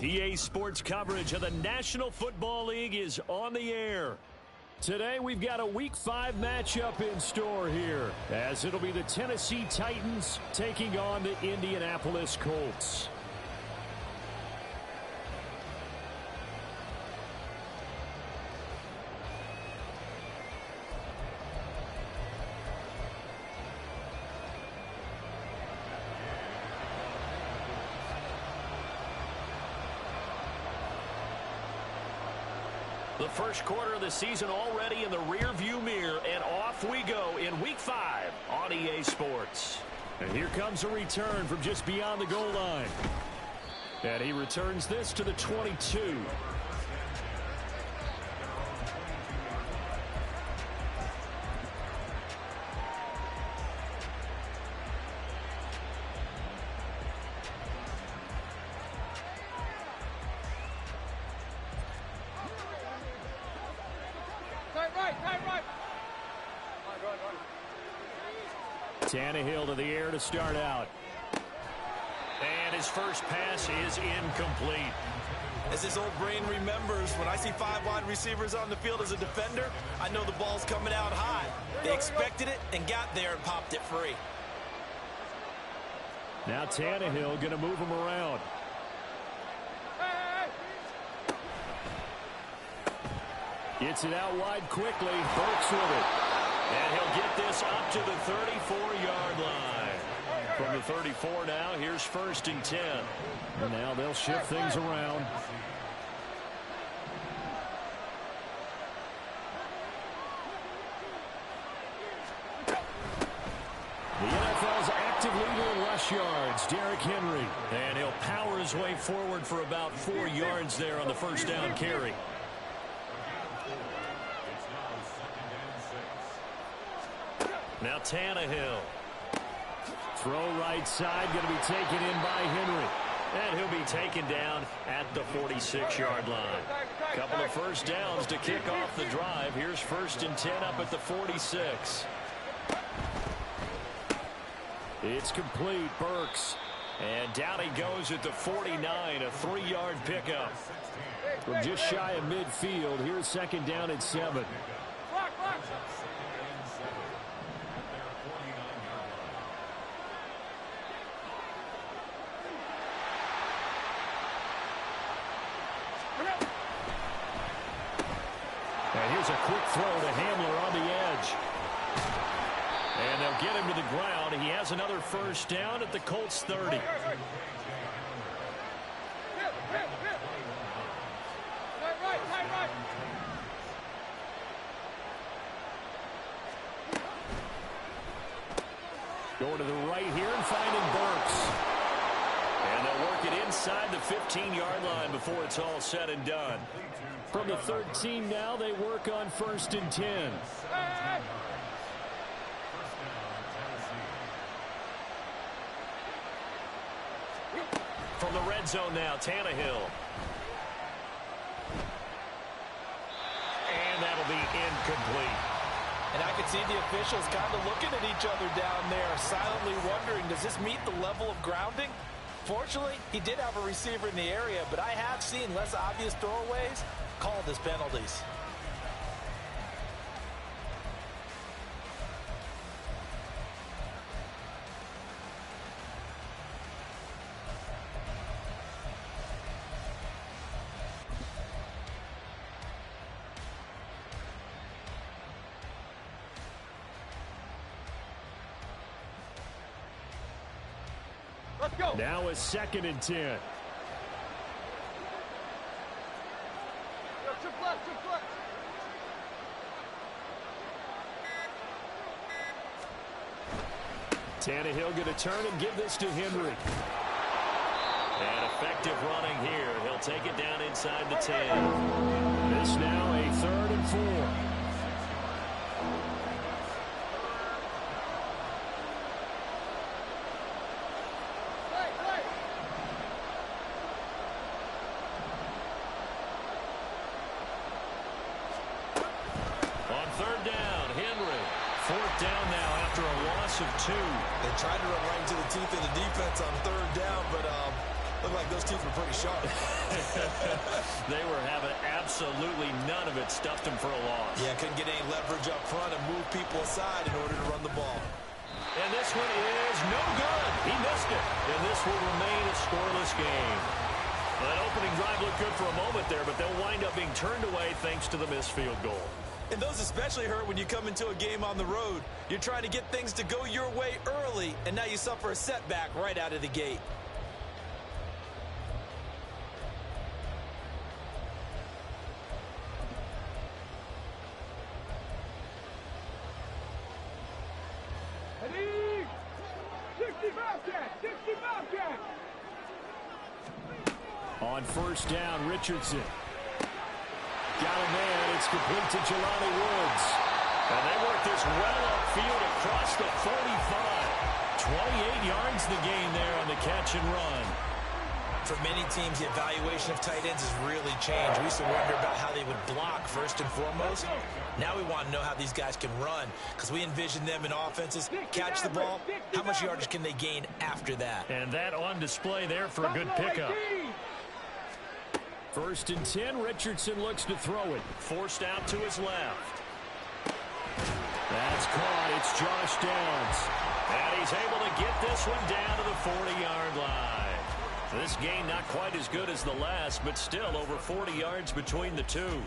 EA Sports coverage of the National Football League is on the air. Today we've got a Week 5 matchup in store here, as it'll be the Tennessee Titans taking on the Indianapolis Colts. The first quarter of the season already in the rear-view mirror, and off we go in Week 5 on EA Sports. And here comes a return from just beyond the goal line. And he returns this to the 22. Tannehill to the air to start out. And his first pass is incomplete. As his old brain remembers, when I see 5 wide receivers on the field as a defender, I know the ball's coming out high. They expected it and got there and popped it free. Now Tannehill going to move him around. Gets it out wide quickly. Burks with it. And he'll get this up to the 34-yard line. From the 34 now, here's 1st and 10. And now they'll shift things around. The NFL's active leader in rush yards, Derrick Henry. And he'll power his way forward for about 4 yards there on the first down carry. Now Tannehill. Throw right side, going to be taken in by Henry. And he'll be taken down at the 46-yard line. Couple of first downs to kick off the drive. Here's 1st and 10 up at the 46. It's complete, Burks. And down he goes at the 49, a 3-yard pickup. From just shy of midfield, here's 2nd down at 7. And here's a quick throw to Hamler on the edge. And they'll get him to the ground. He has another first down at the Colts 30. Going to the right here and finding Burks. And they'll work it inside the 15-yard line before it's all said and done. From the 13 now, they work on 1st and 10. From the red zone now, Tannehill. And that'll be incomplete. And I could see the officials kind of looking at each other down there, silently wondering, does this meet the level of grounding? Fortunately, he did have a receiver in the area, but I have seen less obvious throwaways called as penalties. Let's go. Now a 2nd and 10. Tannehill going to turn and give this to Henry. And effective running here. He'll take it down inside the 10. This now a 3rd and 4. On 3rd down, Henry. 4th down now after a loss of 2. They tried to run right into the teeth of the defense on 3rd down, but Looked like those teeth were pretty sharp. They were having absolutely none of it. Stuffed him for a loss. Yeah, couldn't get any leverage up front and move people aside in order to run the ball. And this one is no good. He missed it. And this will remain a scoreless game. That opening drive looked good for a moment there, but they'll wind up being turned away thanks to the missed field goal. And those especially hurt when you come into a game on the road. You're trying to get things to go your way early, and now you suffer a setback right out of the gate. On first down, Richardson. Got him in. It's complete to Jelani Woods. And they work this well upfield across the 45. 28 yards the gain there on the catch and run. For many teams, the evaluation of tight ends has really changed. We used to wonder about how they would block first and foremost. Now we want to know how these guys can run, because we envision them in offenses catch the ball. How much yardage can they gain after that? And that on display there for a good pickup. First and 10, Richardson looks to throw it. Forced out to his left. That's caught. It's Josh Downs. And he's able to get this one down to the 40-yard line. This game not quite as good as the last, but still over 40 yards between the two.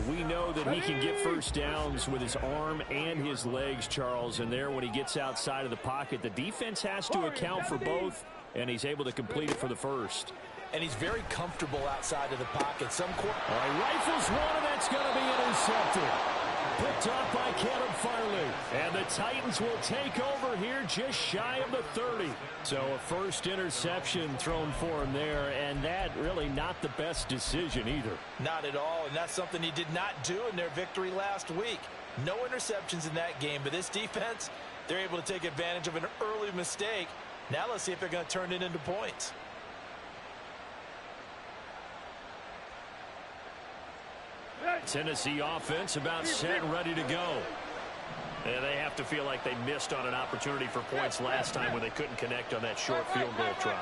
We know that he can get first downs with his arm and his legs, Charles. And there, when he gets outside of the pocket, the defense has to account for both, and he's able to complete it for the first. And he's very comfortable outside of the pocket. All right, rifles one, and that's going to be intercepted. Picked off by Caleb Farley. And the Titans will take over here just shy of the 30. So a first interception thrown for him there, and that really not the best decision either. Not at all, and that's something he did not do in their victory last week. No interceptions in that game, but this defense, they're able to take advantage of an early mistake. Now let's see if they're going to turn it into points. Tennessee offense about set and ready to go. And they have to feel like they missed on an opportunity for points last time when they couldn't connect on that short field goal try.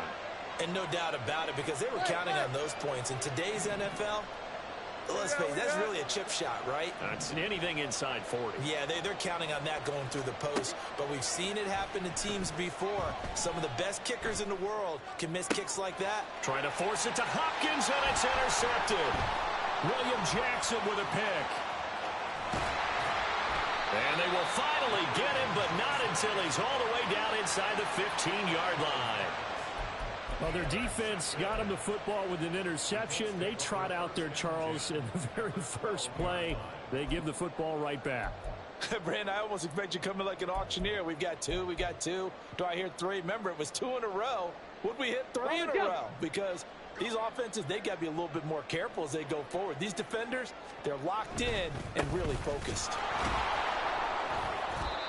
And no doubt about it, because they were counting on those points. In today's NFL, let's face it, that's really a chip shot, right? It's anything inside 40. Yeah, they're counting on that going through the post. But we've seen it happen to teams before. Some of the best kickers in the world can miss kicks like that. Trying to force it to Hopkins, and it's intercepted. William Jackson with a pick. And they will finally get him, but not until he's all the way down inside the 15-yard line. Well, their defense got him the football with an interception. They trot out there, Charles, in the very first play. They give the football right back. Brandon, I almost expect you coming like an auctioneer. We've got two. Do I hear three? Remember, it was two in a row. Would we hit three in a row? Because these offenses, they got to be a little bit more careful as they go forward. These defenders, they're locked in and really focused.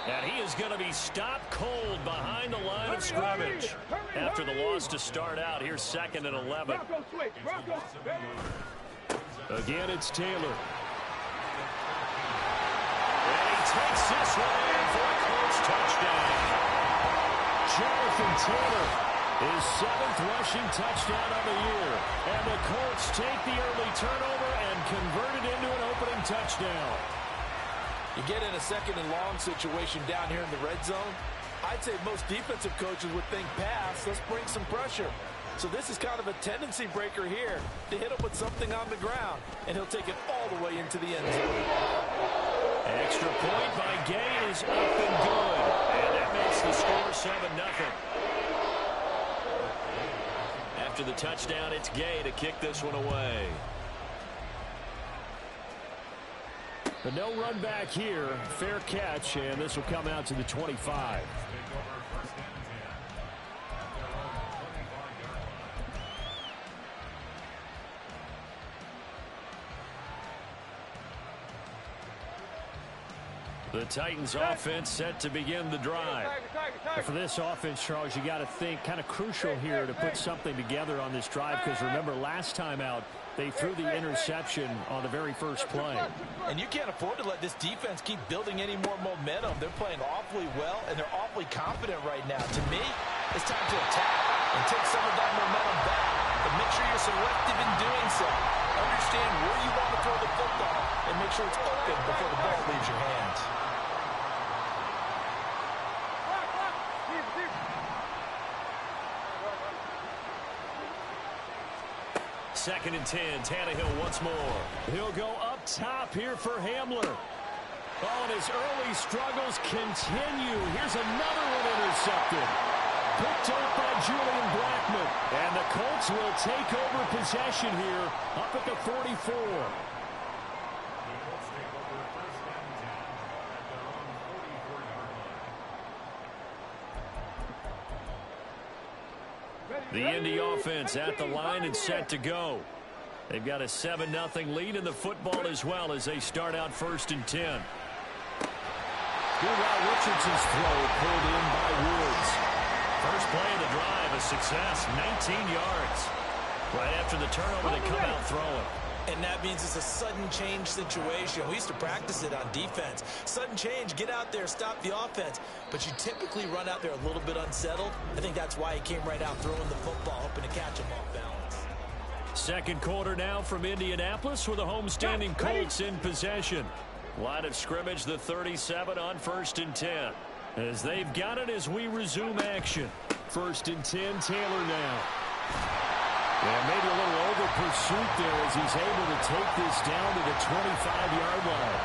And he is going to be stopped cold behind the line of scrimmage. After the loss to start out, here's 2nd and 11. Again, it's Taylor. And he takes this one in for a Colts touchdown. Jonathan Taylor, his 7th rushing touchdown of the year. And the Colts take the early turnover and convert it into an opening touchdown. You get in a 2nd and long situation down here in the red zone. I'd say most defensive coaches would think pass. Let's bring some pressure. So this is kind of a tendency breaker here to hit him with something on the ground. And he'll take it all the way into the end zone. Extra point by Gay is up and good. And that makes the score 7-0. After the touchdown, it's Gay to kick this one away. The no run back here, fair catch, and this will come out to the 25. The Titans offense set to begin the drive. And for this offense, Charles, you got to think kind of crucial here to put something together on this drive, because remember last time out they threw the interception on the very first play. And you can't afford to let this defense keep building any more momentum. They're playing awfully well, and they're awfully confident right now. To me, it's time to attack and take some of that momentum back. but make sure you're selective in doing so. Understand where you want to throw the football and make sure it's open before the ball leaves your hands. Second and 10, Tannehill once more. He'll go up top here for Hamler. Oh, and his early struggles continue. Here's another one intercepted. Picked up by Julian Blackmon. And the Colts will take over possession here up at the 44. The Indy offense at the line and set to go. They've got a 7-0 lead in the football as well as they start out first and 10. Good route, Richardson's throw pulled in by Woods. First play of the drive, a success, 19 yards. Right after the turnover, they come out throwing. And that means it's a sudden change situation. We used to practice it on defense. Sudden change, get out there, stop the offense. But you typically run out there a little bit unsettled. I think that's why he came right out throwing the football, hoping to catch him off balance. Second quarter now from Indianapolis with the homestanding Colts in possession. Line of scrimmage, the 37 on first and 10. As they've got it as we resume action. First and 10, Taylor now. Yeah, maybe a little over pursuit there as he's able to take this down to the 25-yard line.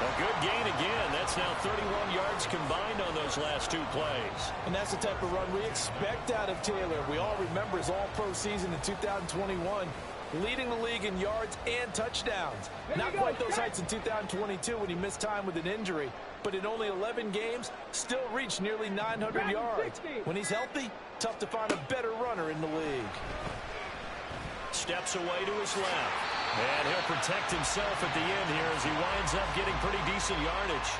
A good gain again. That's now 31 yards combined on those last two plays. And that's the type of run we expect out of Taylor. We all remember his all-pro season in 2021, leading the league in yards and touchdowns. Not quite those heights in 2022 when he missed time with an injury, but in only 11 games, still reached nearly 900 yards. When he's healthy, tough to find a better runner in the league. Steps away to his left. And he'll protect himself at the end here as he winds up getting pretty decent yardage.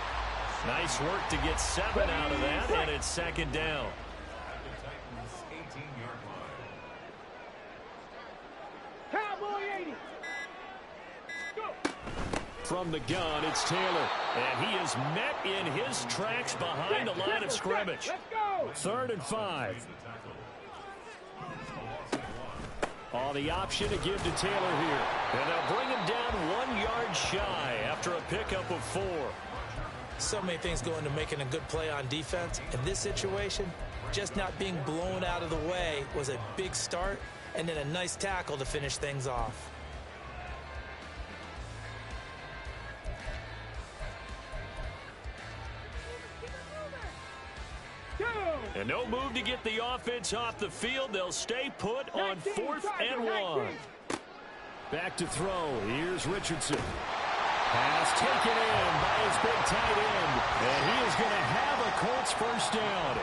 Nice work to get 7 out of that, and it's second down. From the gun, it's Taylor. And he is met in his tracks behind the line of scrimmage. 3rd and 5. Oh, the option to give to Taylor here. And they'll bring him down 1 yard shy after a pickup of 4. So many things go into making a good play on defense. In this situation, just not being blown out of the way was a big start, and then a nice tackle to finish things off. And no move to get the offense off the field. They'll stay put on 4th and 1. Back to throw. Here's Richardson. Pass taken in by his big tight end. And he is going to have a Colts first down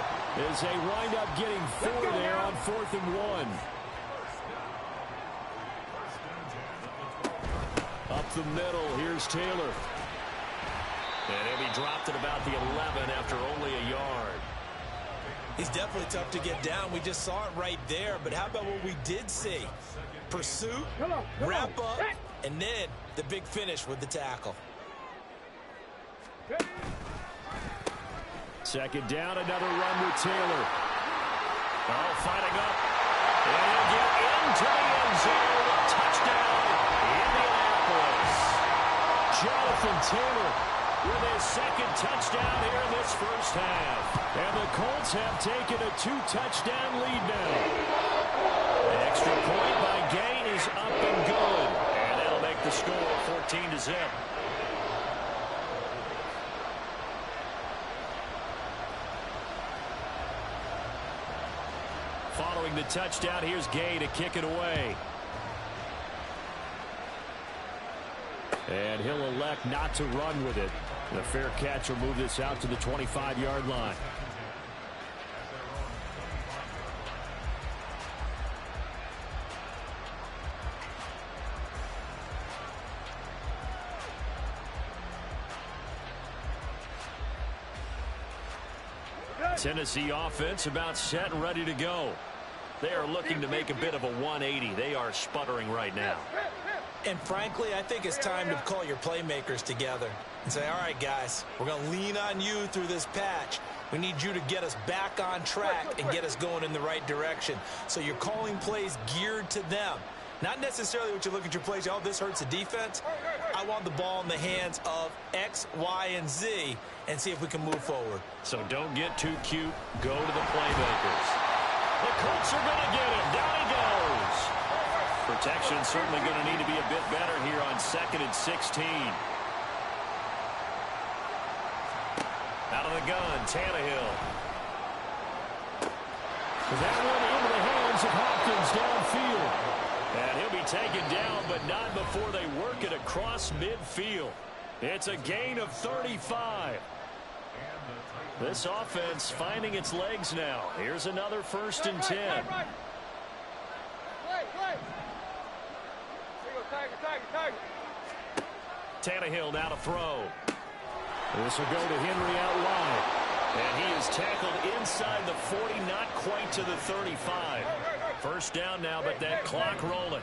as they wind up getting 4 there on 4th and 1. Up the middle. Here's Taylor. And he'll be dropped at about the 11 after only a yard. He's definitely tough to get down. We just saw it right there. But how about what we did see? Pursuit, wrap up, and then the big finish with the tackle. Second down, another run with Taylor. Oh, fighting up. And he'll get into the end zone. Touchdown, Indianapolis. Jonathan Taylor with his second touchdown here in this first half. And the Colts have taken a 2-touchdown lead now. An extra point by Gay is up and good. And that'll make the score 14-0. Following the touchdown, here's Gay to kick it away. And he'll elect not to run with it. The fair catch will move this out to the 25-yard line. Tennessee offense about set and ready to go. They are looking to make a bit of a 180. They are sputtering right now. And frankly, I think it's time to call your playmakers together and say, all right, guys, we're going to lean on you through this patch. We need you to get us back on track and get us going in the right direction. So you're calling plays geared to them. Not necessarily what you look at your plays, oh, this hurts the defense. I want the ball in the hands of X, Y, and Z and see if we can move forward. So don't get too cute. Go to the playmakers. The Colts are going to get him. Down he goes. Protection certainly going to need to be a bit better here on 2nd and 16. Out of the gun, Tannehill. That one into the hands of Hopkins downfield. And he'll be taken down, but not before they work it across midfield. It's a gain of 35. This offense finding its legs now. Here's another 1st and 10. Tannehill now to throw. This will go to Henry out wide. And he is tackled inside the 40, not quite to the 35. 1st down now, but that clock rolling.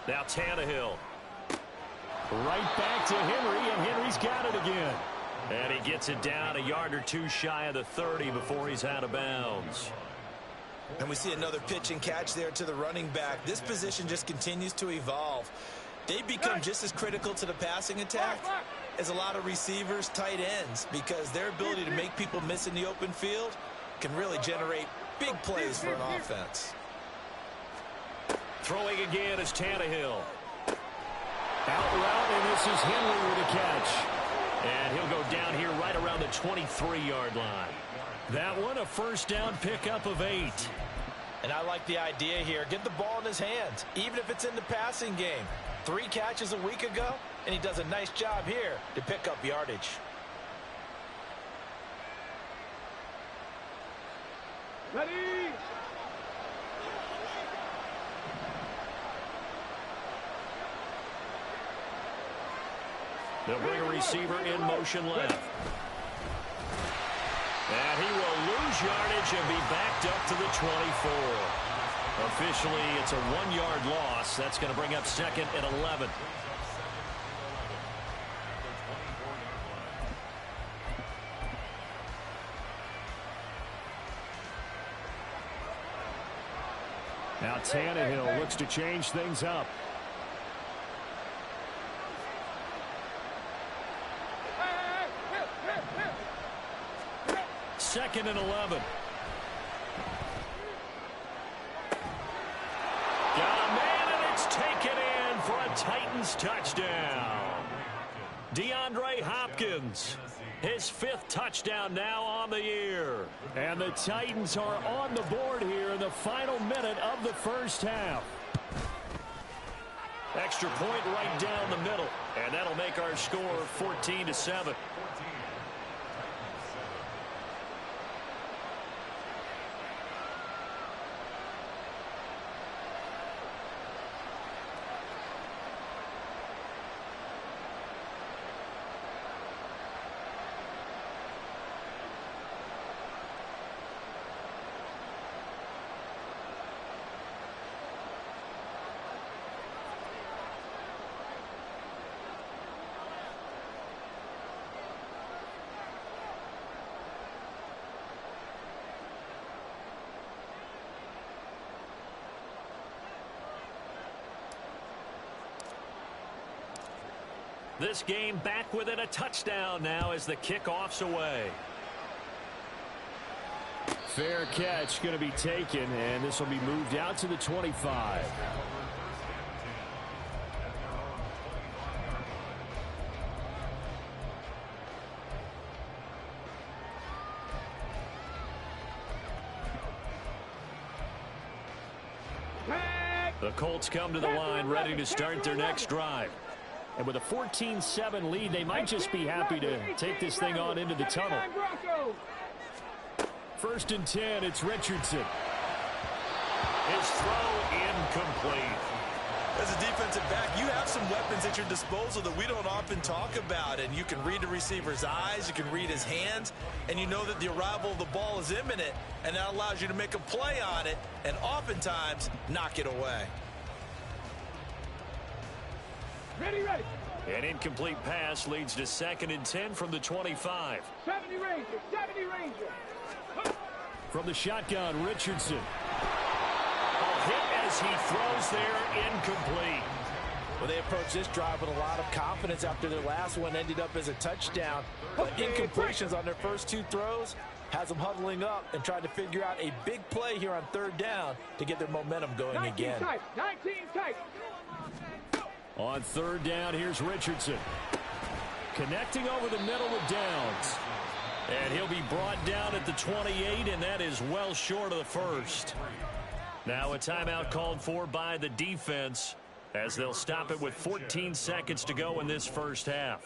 Now Tannehill. Right back to Henry, and Henry's got it again. And he gets it down a yard or two shy of the 30 before he's out of bounds. And we see another pitch and catch there to the running back. This position just continues to evolve. They become just as critical to the passing attack as a lot of receivers, tight ends, because their ability to make people miss in the open field can really generate big plays for an offense. Throwing again is Tannehill. Out route, and this is Henry with a catch. And he'll go down here right around the 23-yard line. That one a 1st down pickup of 8. And I like the idea here. Get the ball in his hands, even if it's in the passing game. 3 catches a week ago, and he does a nice job here to pick up yardage. Ready? They'll bring a receiver in motion left. And he will lose yardage and be backed up to the 24. Officially, it's a 1-yard loss. That's going to bring up 2nd and 11. Now Tannehill looks to change things up. 2nd and 11. Got a man, and it's taken in for a Titans touchdown. DeAndre Hopkins, his 5th touchdown now on the year. And the Titans are on the board here in the final minute of the 1st half. Extra point right down the middle, and that'll make our score 14-7. This game back within a touchdown now as the kickoff's away. Fair catch going to be taken, and this will be moved out to the 25. The Colts come to the line ready to start their next drive. And with a 14-7 lead, they might just be happy to take this thing on into the tunnel. 1st and 10, it's Richardson. His throw incomplete. As a defensive back, you have some weapons at your disposal that we don't often talk about. And you can read the receiver's eyes, you can read his hands, and you know that the arrival of the ball is imminent, and that allows you to make a play on it and oftentimes knock it away. Ready, ready. An incomplete pass leads to 2nd and 10 from the 25. 70 Ranger, 70 Ranger. From the shotgun, Richardson. Hit as he throws there, incomplete. Well, they approached this drive with a lot of confidence after their last one ended up as a touchdown. But incompletions on their first 2 throws has them huddling up and trying to figure out a big play here on 3rd down to get their momentum going 19 again. tight, 19 tight. On 3rd down, here's Richardson. Connecting over the middle with Downs. And he'll be brought down at the 28, and that is well short of the first. Now a timeout called for by the defense as they'll stop it with 14 seconds to go in this first half.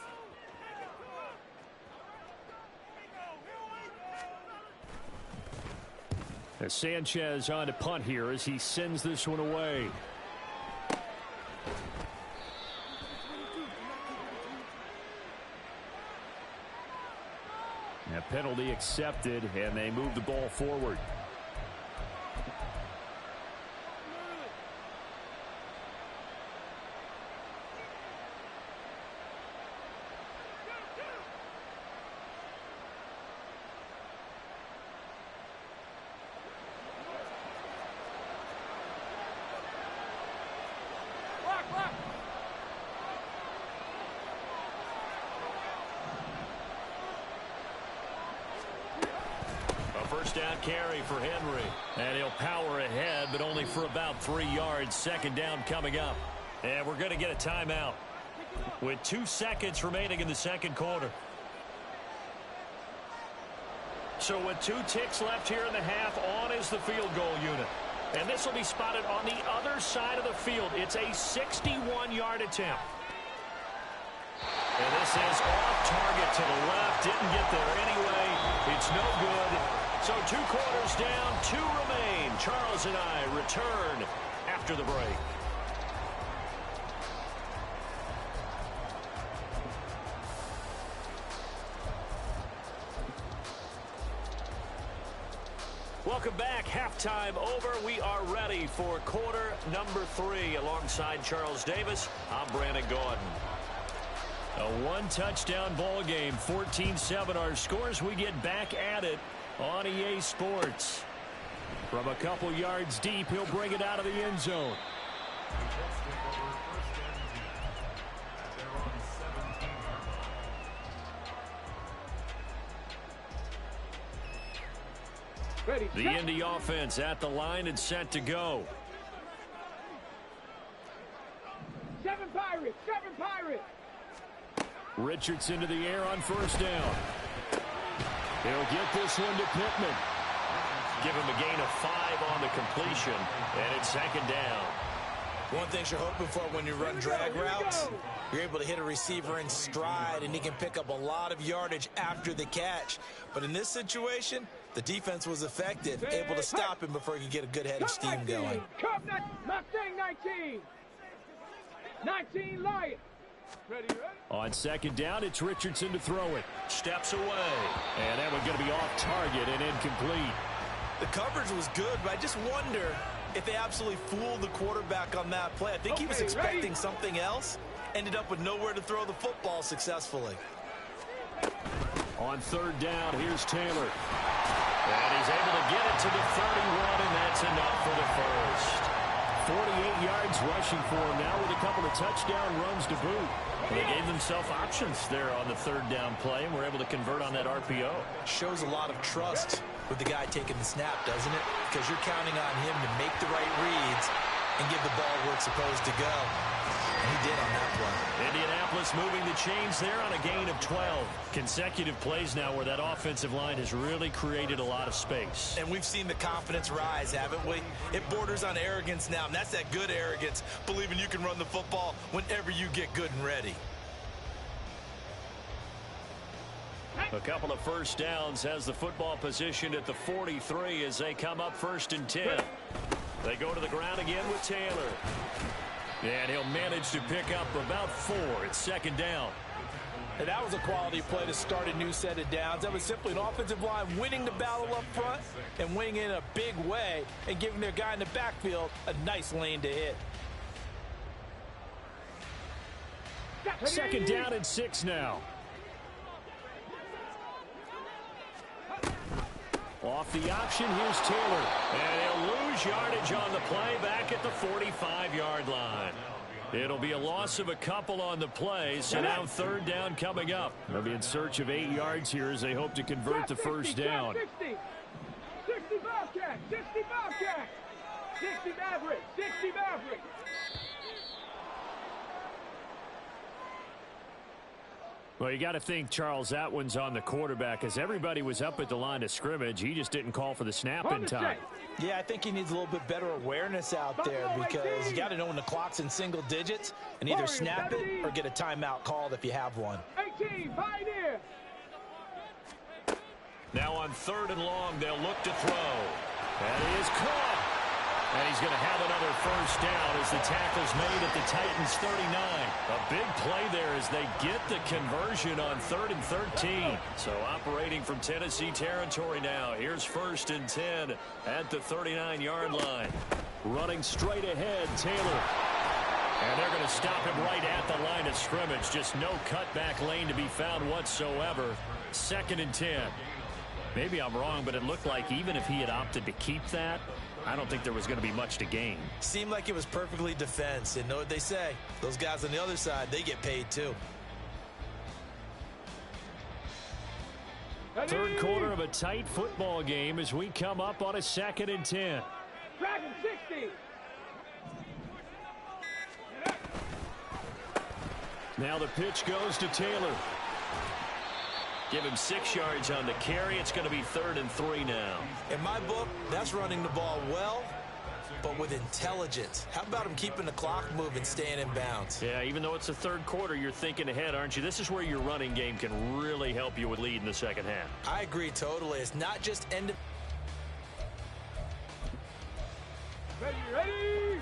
As Sanchez on to punt here as he sends this one away. A penalty accepted, and they move the ball forward. First down carry for Henry. And he'll power ahead, but only for about 3 yards. 2nd down coming up. And we're going to get a timeout with 2 seconds remaining in the 2nd quarter. So with 2 ticks left here in the half, on is the field goal unit. And this will be spotted on the other side of the field. It's a 61-yard attempt. And this is off target to the left. Didn't get there anyway. It's no good. So 2 quarters down, 2 remain. Charles and I return after the break. Welcome back. Halftime over. We are ready for quarter number 3. Alongside Charles Davis, I'm Brandon Gordon. A 1-touchdown ball game, 14-7 our scores. We get back at it on EA Sports. From a couple yards deep, he'll bring it out of the end zone. Ready, The Indy offense at the line and set to go. 7 Pirates, 7 Pirates. Richardson to the air on 1st down. He'll get this one to Pittman. Give him a gain of 5 on the completion, and it's 2nd down. One thing you're hoping for when you run drag routes, you're able to hit a receiver in stride, and he can pick up a lot of yardage after the catch. But in this situation, the defense was effective, able to stop him before he could get a good head of steam going. Mustang 19. 19 Lions. Ready, ready. On 2nd down, it's Richardson to throw it. Steps away. And that one's going to be off target and incomplete. The coverage was good, but I just wonder if they absolutely fooled the quarterback on that play. I think he was expecting something else, ended up with nowhere to throw the football successfully. On 3rd down, here's Taylor. And he's able to get it to the 31, and that's enough for the first. 48 yards rushing for him now with a couple of touchdown runs to boot. They gave themselves options there on the 3rd down play, and were able to convert on that RPO. Shows a lot of trust with the guy taking the snap, doesn't it? Because you're counting on him to make the right reads and give the ball where it's supposed to go. And he did on that play. Indianapolis moving the chains there on a gain of 12. Consecutive plays now where that offensive line has really created a lot of space. And we've seen the confidence rise, haven't we? It borders on arrogance now, and that's that good arrogance, believing you can run the football whenever you get good and ready. A couple of first downs has the football position at the 43 as they come up 1st and 10. They go to the ground again with Taylor. And he'll manage to pick up about 4. It's 2nd down. And that was a quality play to start a new set of downs. That was simply an offensive line winning the battle up front and winning in a big way and giving their guy in the backfield a nice lane to hit. Second down and 6 now. Off the option, here's Taylor. And he'll lose yardage on the play back at the 45-yard line. It'll be a loss of a couple on the play, so now third down coming up. They'll be in search of 8 yards here as they hope to convert the first down. 60 Bobcat, 60 Bobcat, 60 Maverick, 60 Maverick. Well, you got to think, Charles, that one's on the quarterback as everybody was up at the line of scrimmage. He just didn't call for the snap in time. Yeah, I think he needs a little bit better awareness out there because you got to know when the clock's in single digits and either snap it or get a timeout called if you have one. 18, Pioneer. Now on third and long, they'll look to throw. That is caught. And he's going to have another first down as the tackle's made at the Titans' 39. A big play there as they get the conversion on 3rd and 13. So operating from Tennessee territory now. Here's 1st and 10 at the 39-yard line. Running straight ahead, Taylor. And they're going to stop him right at the line of scrimmage. Just no cutback lane to be found whatsoever. 2nd and 10. Maybe I'm wrong, but it looked like even if he had opted to keep that, I don't think there was going to be much to gain. Seemed like it was perfectly defense. And know what they say? Those guys on the other side, they get paid too. Third quarter of a tight football game as we come up on a 2nd and 10. Dragon 60. Now the pitch goes to Taylor. Give him 6 yards on the carry. It's going to be 3rd and 3 now. In my book, that's running the ball well, but with intelligence. How about him keeping the clock moving, staying in bounds? Yeah, even though it's the third quarter, you're thinking ahead, aren't you? This is where your running game can really help you with lead in the second half. I agree totally. It's not just end of Ready.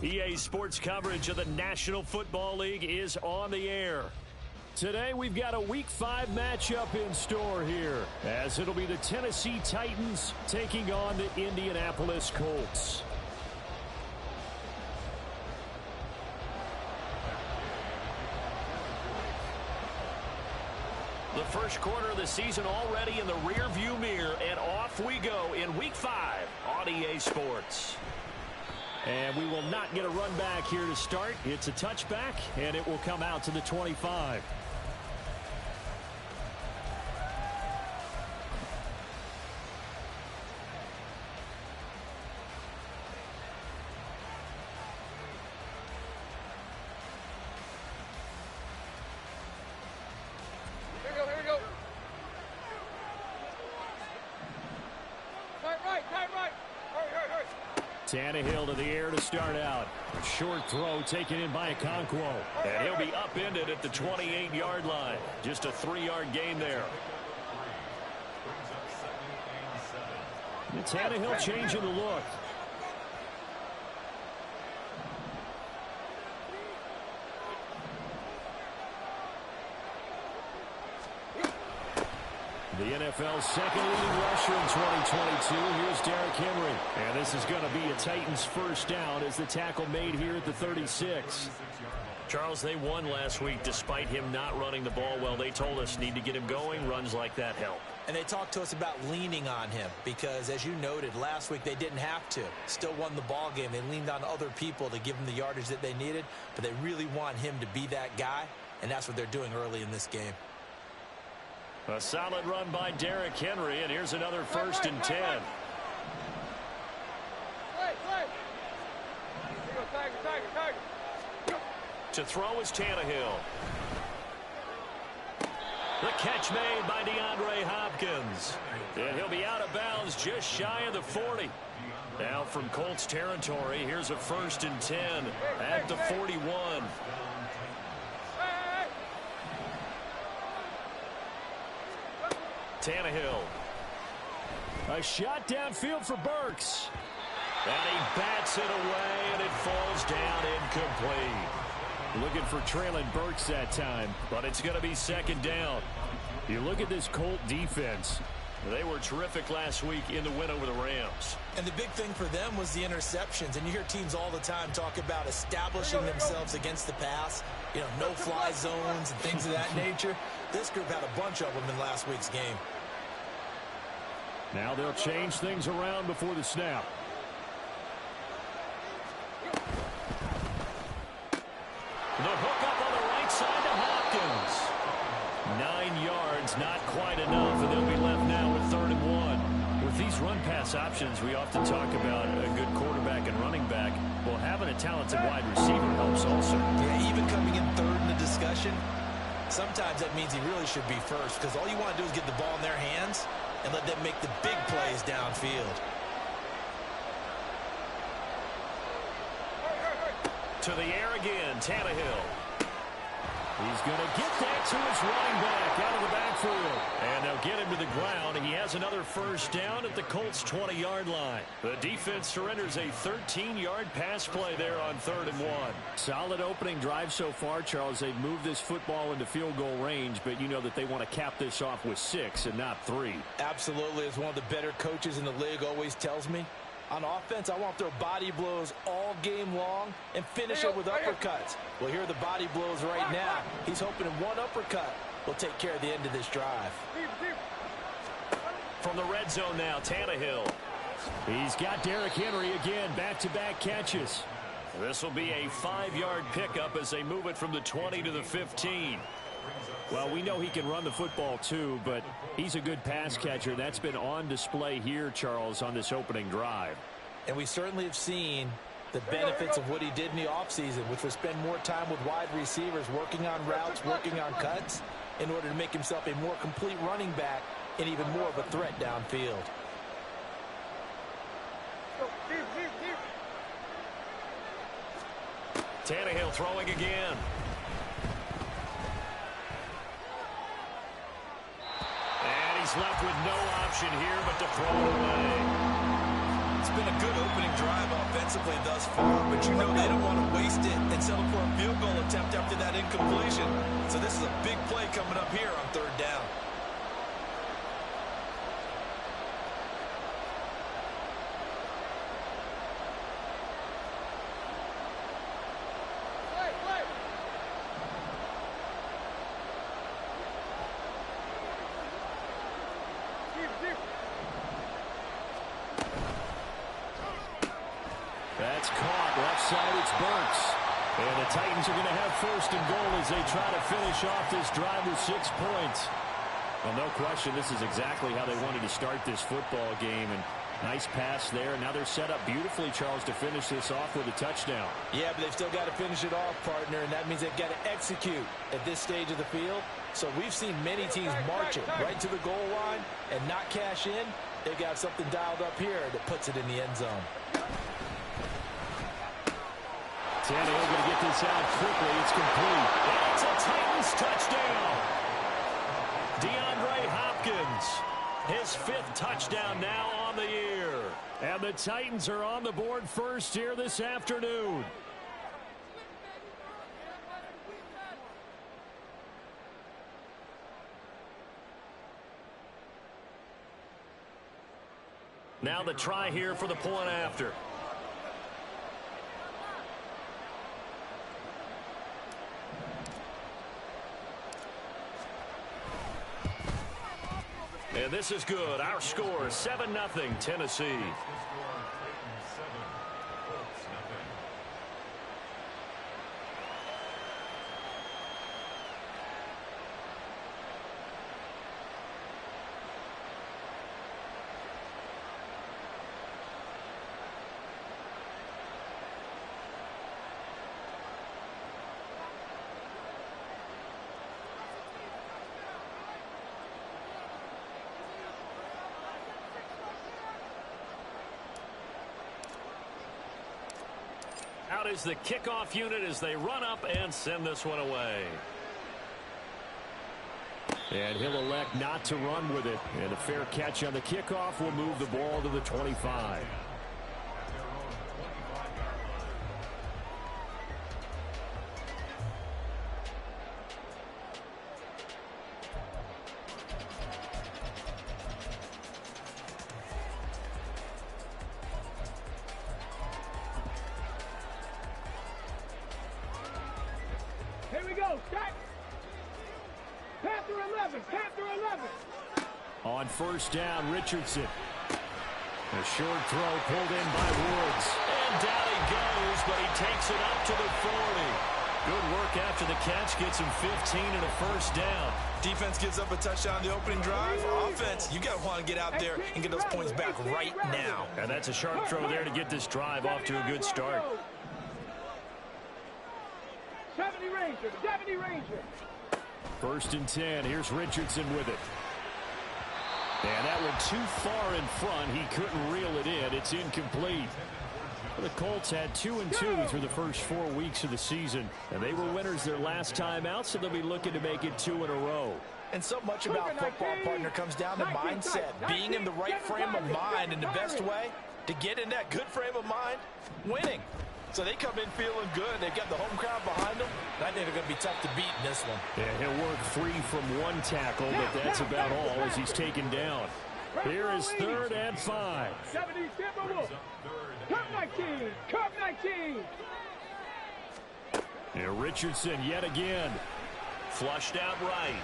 EA Sports coverage of the National Football League is on the air. Today we've got a Week 5 matchup in store here, as it'll be the Tennessee Titans taking on the Indianapolis Colts. The first quarter of the season already in the rear-view mirror, and off we go in Week 5 on EA Sports. And we will not get a run back here to start. It's a touchback, and it will come out to the 25. Here we go. Tight right. Hurry. Tannehill to the air to start out. A short throw taken in by Okonkwo. And he'll be upended at the 28-yard line. Just a 3-yard gain there. And Tannehill changing the look. The NFL's second leading rusher in 2022. Here's Derrick Henry. And this is going to be a Titans first down as the tackle made here at the 36. Charles, they won last week despite him not running the ball well. They told us need to get him going. Runs like that help. And they talked to us about leaning on him because, as you noted, last week they didn't have to. Still won the ball game. They leaned on other people to give them the yardage that they needed, but they really want him to be that guy, and that's what they're doing early in this game. A solid run by Derrick Henry, and here's another first and 10. Play. Here you go, Tiger. To throw is Tannehill. The catch made by DeAndre Hopkins. And he'll be out of bounds just shy of the 40. Now from Colts territory, here's a first and 10 at the 41. Tannehill. A shot downfield for Burks. And he bats it away, and it falls down incomplete. Looking for trailing Burks that time, but it's going to be second down. You look at this Colt defense. They were terrific last week in the win over the Rams. And the big thing for them was the interceptions. And you hear teams all the time talk about establishing themselves against the pass. You know, no-fly zones and things of that nature. This group had a bunch of them in last week's game. Now they'll change things around before the snap. The hook up on the right side to Hopkins. 9 yards, not quite enough, and they'll be left now with 3rd and 1. With these run-pass options, we often talk about a good quarterback and running back. Well, having a talented wide receiver helps also. Yeah, even coming in 3rd in the discussion, sometimes that means he really should be first, because all you want to do is get the ball in their hands and let them make the big plays downfield. To the air again, Tannehill. He's going to get that to his running back out of the backfield. And they'll get him to the ground. He has another first down at the Colts' 20-yard line. The defense surrenders a 13-yard pass play there on 3rd and 1. Solid opening drive so far, Charles. They've moved this football into field goal range, but you know that they want to cap this off with 6 and not 3. Absolutely. As one of the better coaches in the league always tells me, on offense, I want to throw body blows all game long and finish it with uppercuts. Well, here are the body blows right now. He's hoping in one uppercut will take care of the end of this drive. From the red zone now, Tannehill. He's got Derrick Henry again, back-to-back catches. This will be a 5-yard pickup as they move it from the 20 to the 15. Well, we know he can run the football too, but he's a good pass catcher. That's been on display here, Charles, on this opening drive. And we certainly have seen the benefits of what he did in the offseason, which was spend more time with wide receivers, working on routes, working on cuts, in order to make himself a more complete running back and even more of a threat downfield. Tannehill throwing again. And he's left with no option here but to throw it away. It's been a good opening drive offensively thus far, but you know they don't want to waste it and settle for a field goal attempt after that incompletion. So this is a big play coming up here on third down. That's caught. Left side, it's Burks. And the Titans are going to have first and goal as they try to finish off this drive with 6 points. Well, no question, this is exactly how they wanted to start this football game. And nice pass there. Now they're set up beautifully, Charles, to finish this off with a touchdown. Yeah, but they've still got to finish it off, partner, and that means they've got to execute at this stage of the field. So we've seen many teams march it right to the goal line and not cash in. They've got something dialed up here that puts it in the end zone. Tannehill going to get this out quickly. It's complete. And it's a Titans touchdown. DeAndre Hopkins, his 5th touchdown now on the year. And the Titans are on the board first here this afternoon. Now the try here for the point after. And this is good. Our score, 7-0 Tennessee. Out is the kickoff unit as they run up and send this one away. And he'll elect not to run with it. And a fair catch on the kickoff will move the ball to the 25. Here we go, start. Panther 11, Panther 11. On first down, Richardson. A short throw pulled in by Woods. And down he goes, but he takes it up to the 40. Good work after the catch, gets him 15 and a first down. Defense gives up a touchdown the opening drive. Offense, you got to want to get out there and get those points back right now. And that's a sharp throw there to get this drive off to a good start. 70 Ranger, 70 Ranger. First and 10. Here's Richardson with it. And that one too far in front. He couldn't reel it in. It's incomplete. The Colts had 2-2 through the first 4 weeks of the season, and they were winners their last time out, so they'll be looking to make it 2 in a row. And so much about football, partner, comes down to mindset. Being in the right frame of mind, and the best way to get in that good frame of mind, winning. So they come in feeling good. They've got the home crowd behind them. And I think they're going to be tough to beat in this one. Yeah, he'll work free from one tackle, but that's about all as he's taken down. Here is 3rd and 5. 70 Timberwolves. Curve 19. Curve 19. And Richardson yet again. Flushed out right.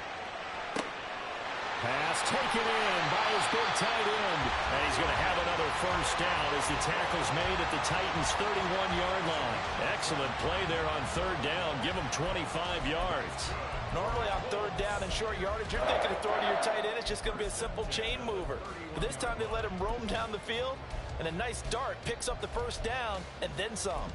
Pass taken in by his big tight end. And he's going to have another first down as the tackle's made at the Titans' 31-yard line. Excellent play there on 3rd down. Give them 25 yards. Normally on 3rd down short yardage, you're thinking of throwing to your tight end. It's just going to be a simple chain mover. But this time they let him roam down the field, and a nice dart picks up the first down and then some.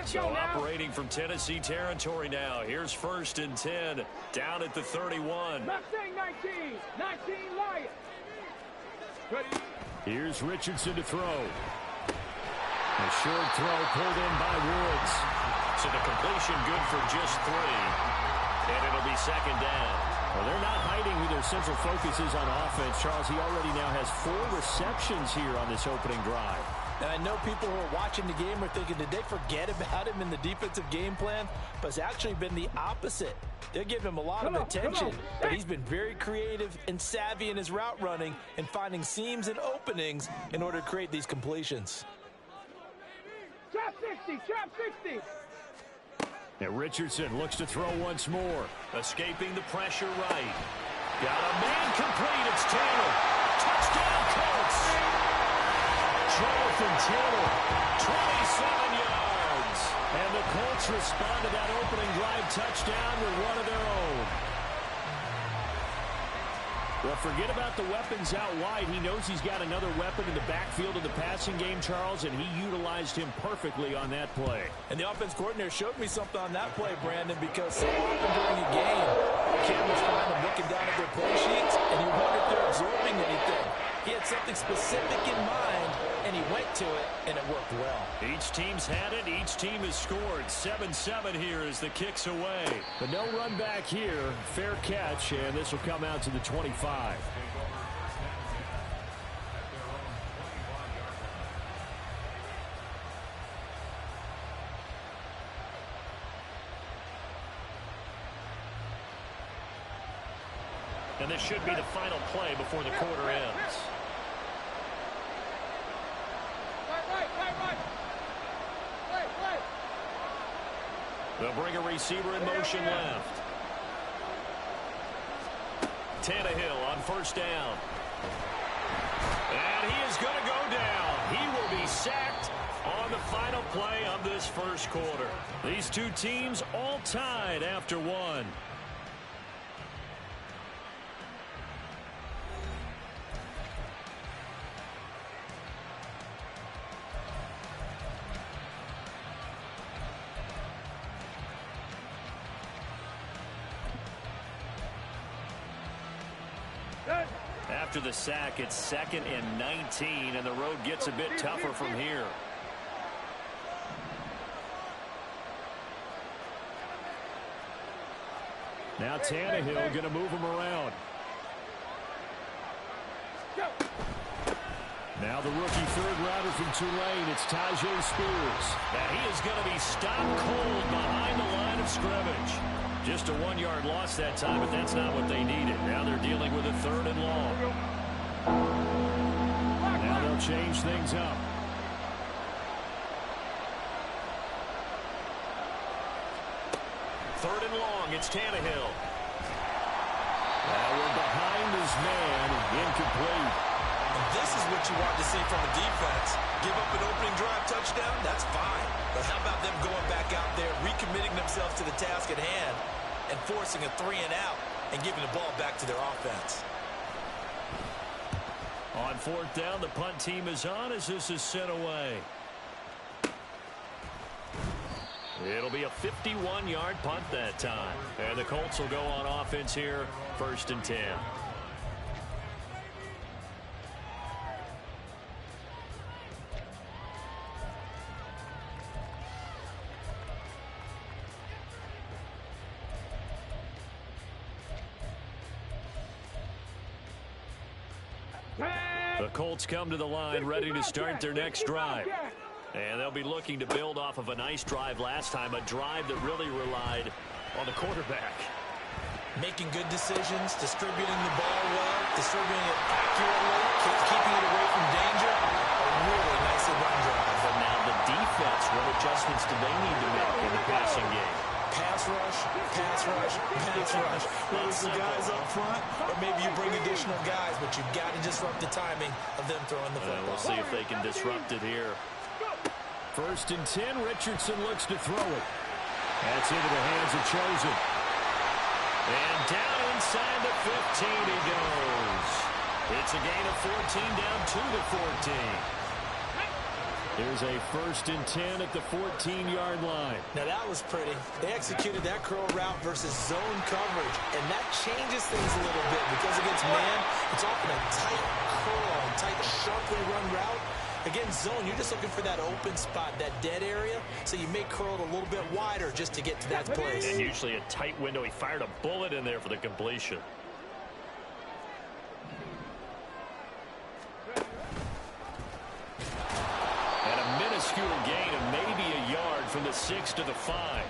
So operating from Tennessee territory now. Here's 1st and 10 down at the 31. Mustang 19. 19 Lions. Ready. Here's Richardson to throw. A short throw pulled in by Woods. So the completion good for just 3. And it'll be 2nd down. Well, they're not hiding who their central focus is on offense. Charles, he already now has 4 receptions here on this opening drive. And I know people who are watching the game are thinking, did they forget about him in the defensive game plan? But it's actually been the opposite. They're giving him a lot of attention, but he's been very creative and savvy in his route running and finding seams and openings in order to create these completions. Trap 60. Trap 60. And Richardson looks to throw once more. Escaping the pressure right. Got a man complete. It's Taylor. Touchdown, Colts. Jonathan Taylor, 27 yards. And the Colts respond to that opening drive touchdown with one of their own. Well, forget about the weapons out wide. He knows he's got another weapon in the backfield of the passing game, Charles, and he utilized him perfectly on that play. And the offense coordinator showed me something on that play, Brandon, because so often during a game, cameras find them looking down at their play sheets, and you wonder if they're absorbing anything. He had something specific in mind, and he went to it, and it worked well. Each team's had it. Each team has scored. 7-7 here as the kick's away. But no run back here. Fair catch, and this will come out to the 25. And this should be the final play before the quarter ends. They'll bring a receiver in motion left. Tannehill on 1st down. And he is going to go down. He will be sacked on the final play of this first quarter. These two teams all tied after 1. After the sack, it's 2nd and 19, and the road gets a bit tougher from here. Now Tannehill going to move him around. Now the rookie 3rd rounder from Tulane, it's Tajay Spears. Now he is going to be stopped cold behind the line of scrimmage. Just a 1-yard loss that time, but that's not what they needed. Now they're dealing with a 3rd and long. Now they'll change things up. Third and long, it's Tannehill. We're behind his man, incomplete. And this is what you want to see from a defense. Give up an opening drive touchdown, that's fine. But how about them going back out there, recommitting themselves to the task at hand, and forcing a 3 and out, and giving the ball back to their offense. On 4th down, the punt team is on as this is sent away. It'll be a 51-yard punt that time. And the Colts will go on offense here, 1st and 10. The Colts come to the line ready to start their next drive. And they'll be looking to build off of a nice drive last time, a drive that really relied on the quarterback. Making good decisions, distributing the ball well, distributing it accurately, keeping it away from danger. A really nicely run drive. But now the defense, what adjustments do they need to make in the passing game? Pass rush, pass rush, pass rush. Whether it's the guys up front, or maybe you bring additional guys, but you've got to disrupt the timing of them throwing the football. We'll see if they can disrupt it here. 1st and 10, Richardson looks to throw it. That's into the hands of Chosen. And down inside the 15 he goes. It's a gain of 14 down to the 14. Here's a 1st and 10 at the 14-yard line. Now that was pretty. They executed that curl route versus zone coverage, and that changes things a little bit because against man, it's often a tight curl, tight, sharply run route. Against zone, you're just looking for that open spot, that dead area, so you may curl it a little bit wider just to get to that place. And usually a tight window. He fired a bullet in there for the completion. Minuscule gain of maybe a yard from the 6 to the 5.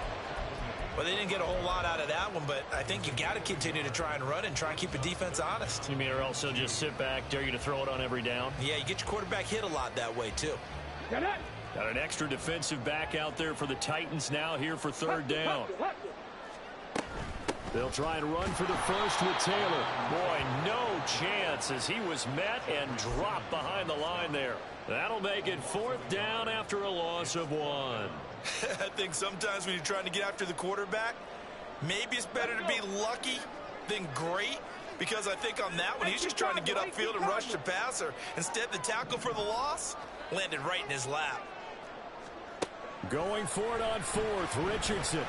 Well, they didn't get a whole lot out of that one, but I think you got to continue to try and run and try and keep the defense honest. You mean or else they'll just sit back, dare you to throw it on every down? Yeah, you get your quarterback hit a lot that way, too. Got an extra defensive back out there for the Titans now here for 3rd down. They'll try and run for the first with Taylor. Boy, no chance as he was met and dropped behind the line there. That'll make it 4th down after a loss of 1. I think sometimes when you're trying to get after the quarterback, maybe it's better to be lucky than great, because I think on that one, he's just trying to get upfield and rush the passer. Instead, the tackle for the loss landed right in his lap. Going for it on 4th, Richardson.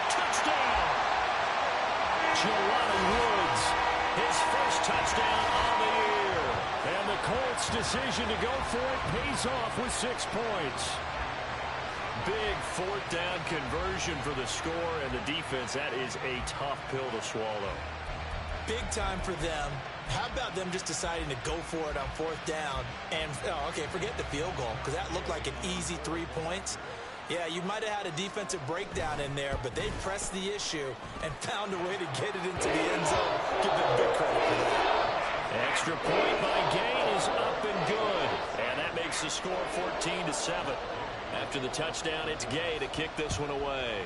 Touchdown! Jelani Woods, his first touchdown on the year. And the Colts' decision to go for it pays off with 6 points. Big 4th down conversion for the score, and the defense, that is a tough pill to swallow. Big time for them. How about them just deciding to go for it on 4th down? And, okay, forget the field goal, because that looked like an easy 3 points. Yeah, you might have had a defensive breakdown in there, but they pressed the issue and found a way to get it into the end zone. Give them big credit for that. Extra point by Gay is up and good. And that makes the score 14-7. After the touchdown, it's Gay to kick this one away.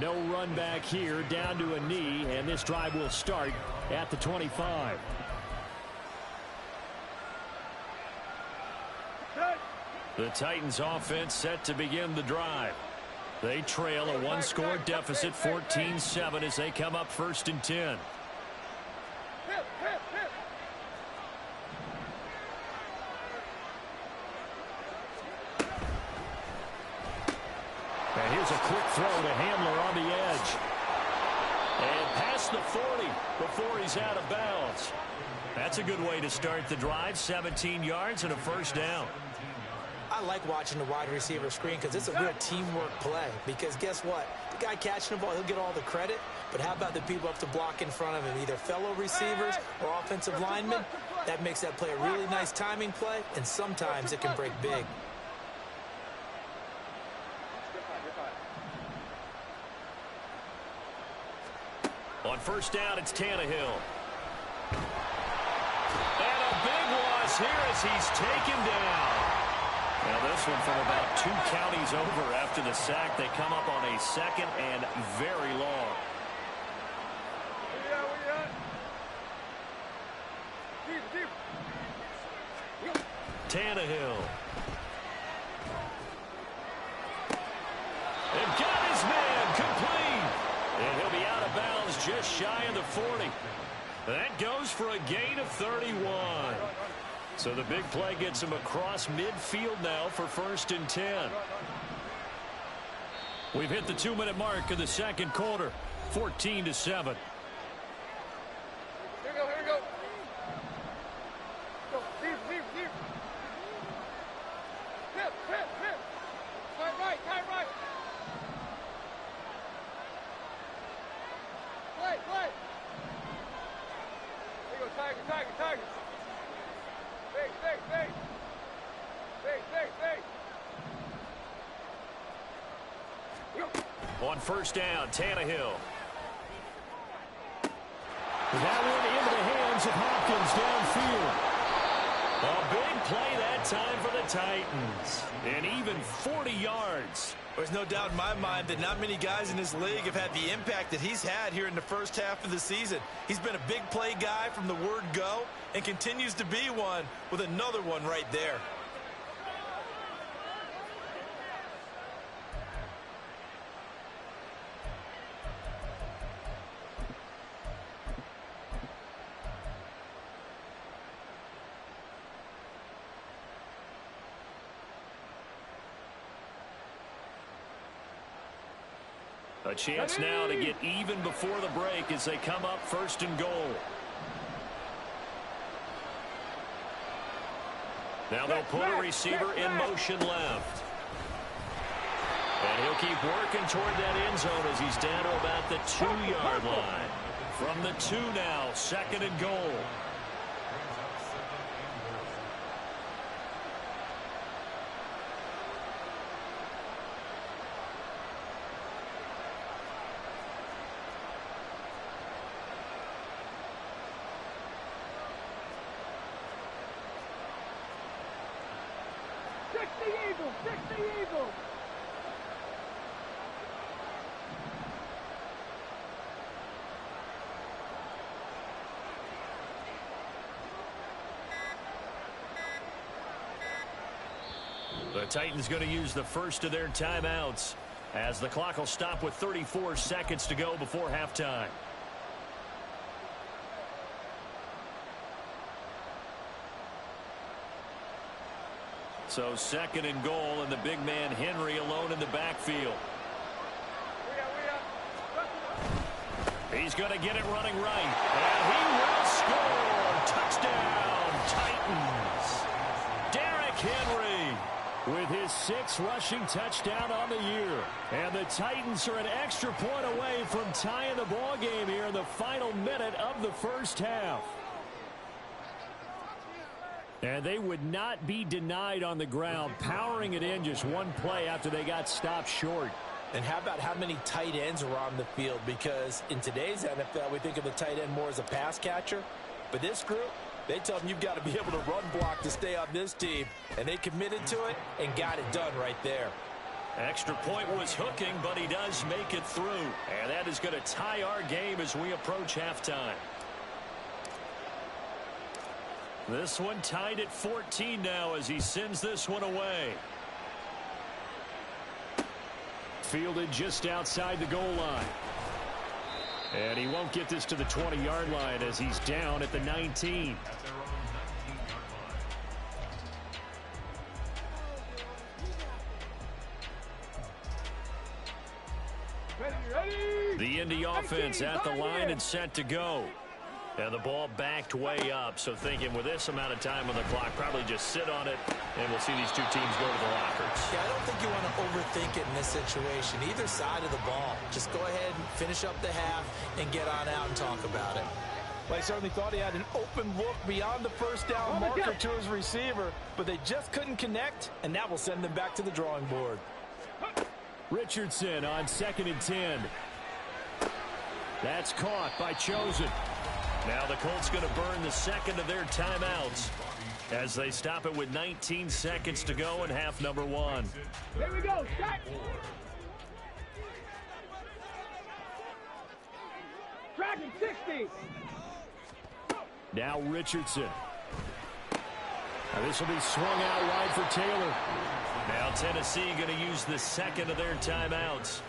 No run back here, down to a knee, and this drive will start at the 25. The Titans offense set to begin the drive. They trail a 1-score deficit, 14-7, as they come up 1st and 10. And here's a quick throw to Hamler on the edge. And past the 40 before he's out of bounds. That's a good way to start the drive, 17 yards and a 1st down. I like watching the wide receiver screen because it's a real teamwork play. Because guess what? The guy catching the ball, he'll get all the credit. But how about the people up to block in front of him, either fellow receivers or offensive linemen? That makes that play a really nice timing play, and sometimes it can break big. On 1st down, it's Tannehill. And a big loss here as he's taken down. Now this one from about 2 counties over after the sack. They come up on a 2nd and very long. Tannehill. And got his man complete. And he'll be out of bounds just shy of the 40. That goes for a gain of 31. So the big play gets him across midfield now for 1st and 10. We've hit the 2-minute mark of the 2nd quarter, 14-7. Here we go. Go, deep. Hip. Tight right. Play. Here you go, Tiger. Big. On 1st down, Tannehill. That one into the hands of Hopkins downfield. A big play that time for the Titans. And even 40 yards. There's no doubt in my mind that not many guys in this league have had the impact that he's had here in the first half of the season. He's been a big play guy from the word go and continues to be one with another one right there. A chance now to get even before the break as they come up 1st and goal. Now they'll put a receiver in motion left. And he'll keep working toward that end zone as he's down to about the 2-yard line. From the 2 now, 2nd and goal. The Titans going to use the first of their timeouts as the clock will stop with 34 seconds to go before halftime. So 2nd and goal, and the big man Henry alone in the backfield. He's going to get it running right, and he will score. Touchdown, Titans. Derrick Henry with his 6th rushing touchdown on the year. And the Titans are an extra point away from tying the ball game here in the final minute of the first half. And they would not be denied on the ground, powering it in just one play after they got stopped short. And how about how many tight ends are on the field? Because in today's NFL, we think of the tight end more as a pass catcher. But this group, they tell them you've got to be able to run block to stay on this team. And they committed to it and got it done right there. Extra point was hooking, but he does make it through. And that is going to tie our game as we approach halftime. This one tied at 14 now as he sends this one away. Fielded just outside the goal line. And he won't get this to the 20-yard line as he's down at the 19. The Indy offense at the line and set to go. And the ball backed way up, so thinking with this amount of time on the clock, probably just sit on it, and we'll see these two teams go to the lockers. Yeah, I don't think you want to overthink it in this situation. Either side of the ball. Just go ahead and finish up the half and get on out and talk about it. Well, I certainly thought he had an open look beyond the first down marker to his receiver, but they just couldn't connect, and that will send them back to the drawing board. Richardson on 2nd and 10. That's caught by Chosen. Now the Colts going to burn the second of their timeouts as they stop it with 19 seconds to go in half number 1. Here we go. Shot. Dragon 60. Now Richardson. Now this will be swung out wide for Taylor. Now Tennessee going to use the second of their timeouts.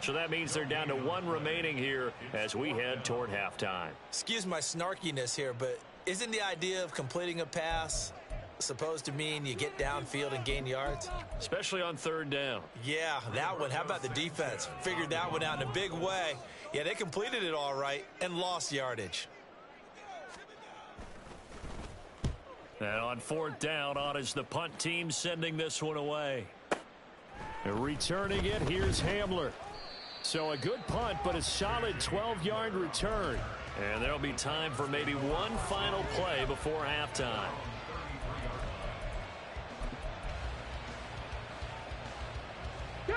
So that means they're down to 1 remaining here as we head toward halftime. Excuse my snarkiness here, but isn't the idea of completing a pass supposed to mean you get downfield and gain yards? Especially on 3rd down. Yeah, that one. How about the defense? Figured that one out in a big way. Yeah, they completed it all right and lost yardage. And on 4th down, on is the punt team sending this one away. And returning it, here's Hamler. So a good punt, but a solid 12-yard return. And there'll be time for maybe one final play before halftime. Go!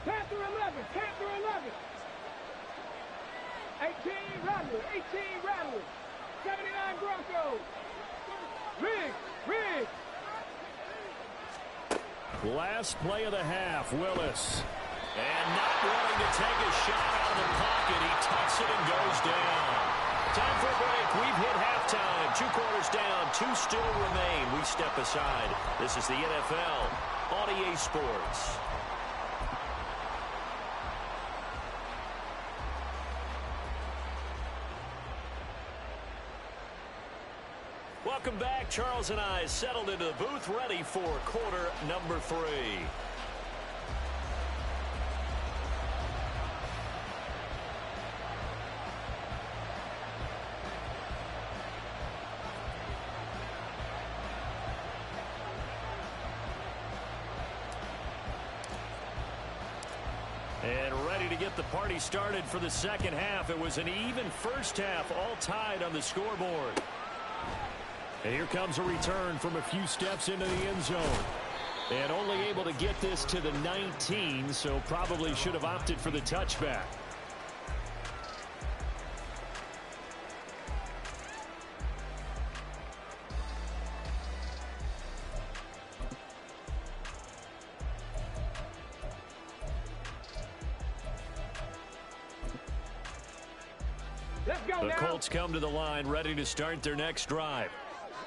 Panther 11, Panther 11. 18 Rattler, 18 Rattler. 79 Broncos. Riggs. Last play of the half, Willis. And not wanting to take a shot out of the pocket, he tucks it and goes down. Time for a break. We've hit halftime. 2 quarters down, 2 still remain. We step aside. This is the NFL on EA Sports. Welcome back. Charles and I settled into the booth ready for quarter number 3. And ready to get the party started for the second half. It was an even first half, all tied on the scoreboard. And here comes a return from a few steps into the end zone. And only able to get this to the 19, so probably should have opted for the touchback. The Colts come to the line, ready to start their next drive.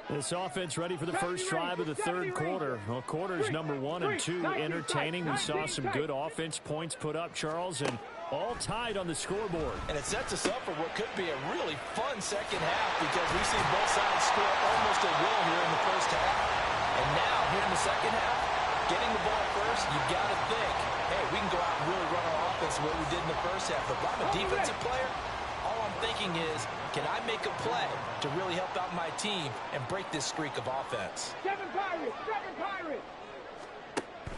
This offense ready for the first drive of the third quarter. Well, quarters number 1 and 2 entertaining. We saw some good offense points put up, Charles, and all tied on the scoreboard. And it sets us up for what could be a really fun second half because we've seen both sides score almost at will here in the first half. And now, here in the second half, getting the ball first, you've got to think, hey, we can go out and really run our offense the way we did in the first half. But if I'm a defensive player, all I'm thinking is, can I make a play to really help out my team and break this streak of offense? 7 Pirates! 7 Pirates!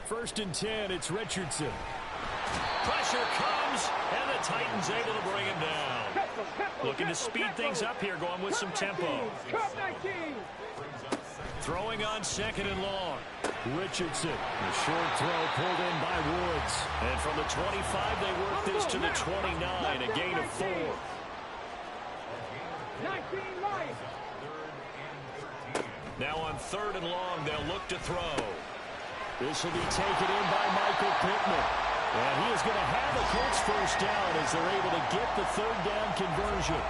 First and 10, it's Richardson. Pressure comes, and the Titans able to bring him down. Looking to speed things up here, going with some tempo. Throwing on second and long. Richardson, the short throw pulled in by Woods. And from the 25, they work this to the 29, a gain of 4. 19 right. Now on third and long, they'll look to throw. This will be taken in by Michael Pittman. And he is going to have a Colts first down as they're able to get the third down conversion.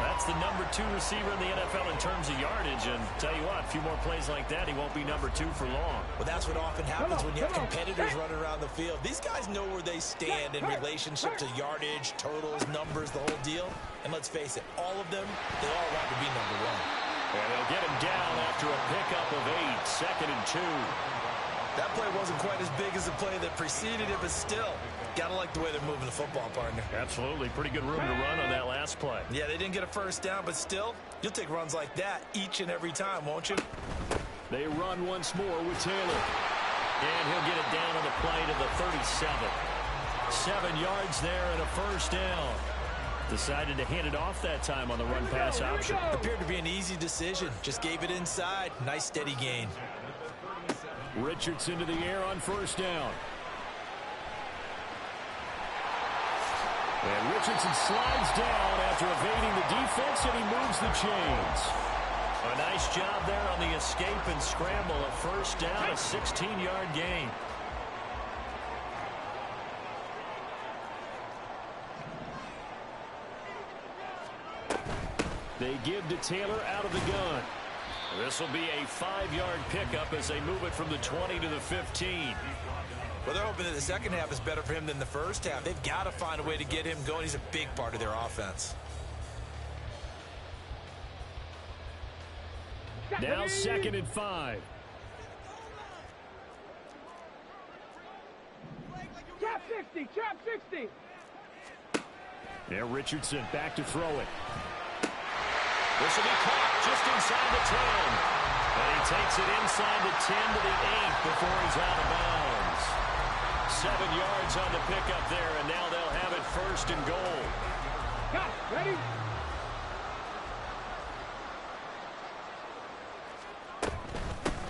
That's the number 2 receiver in the NFL in terms of yardage. And tell you what, a few more plays like that, he won't be number 2 for long. Well, that's what often happens when you have competitors running around the field. These guys know where they stand in relationship to yardage, totals, numbers, the whole deal. And let's face it, all of them, they all want to be number 1. And they'll get him down after a pickup of 8, second and 2. That play wasn't quite as big as the play that preceded it, but still, gotta like the way they're moving the football, partner. Absolutely. Pretty good room to run on that last play. Yeah, they didn't get a first down, but still, you'll take runs like that each and every time, won't you? They run once more with Taylor. And he'll get it down on the play to the 37. 7 yards there and a first down. Decided to hand it off that time on the run-pass option. Appeared to be an easy decision. Just gave it inside. Nice, steady gain. Richardson to the air on first down. And Richardson slides down after evading the defense, and he moves the chains. A nice job there on the escape and scramble. A first down, a 16-yard gain. They give to Taylor out of the gun. This will be a 5-yard pickup as they move it from the 20 to the 15. Well, they're hoping that the second half is better for him than the first half. They've got to find a way to get him going. He's a big part of their offense. Now 2nd and 5. Trap 60, trap 60. Now Richardson back to throw it. This will be caught just inside the 10. And he takes it inside the 10 to the 8 before he's out of bounds. 7 yards on the pickup there, and now they'll have it first and goal. Got it. Ready?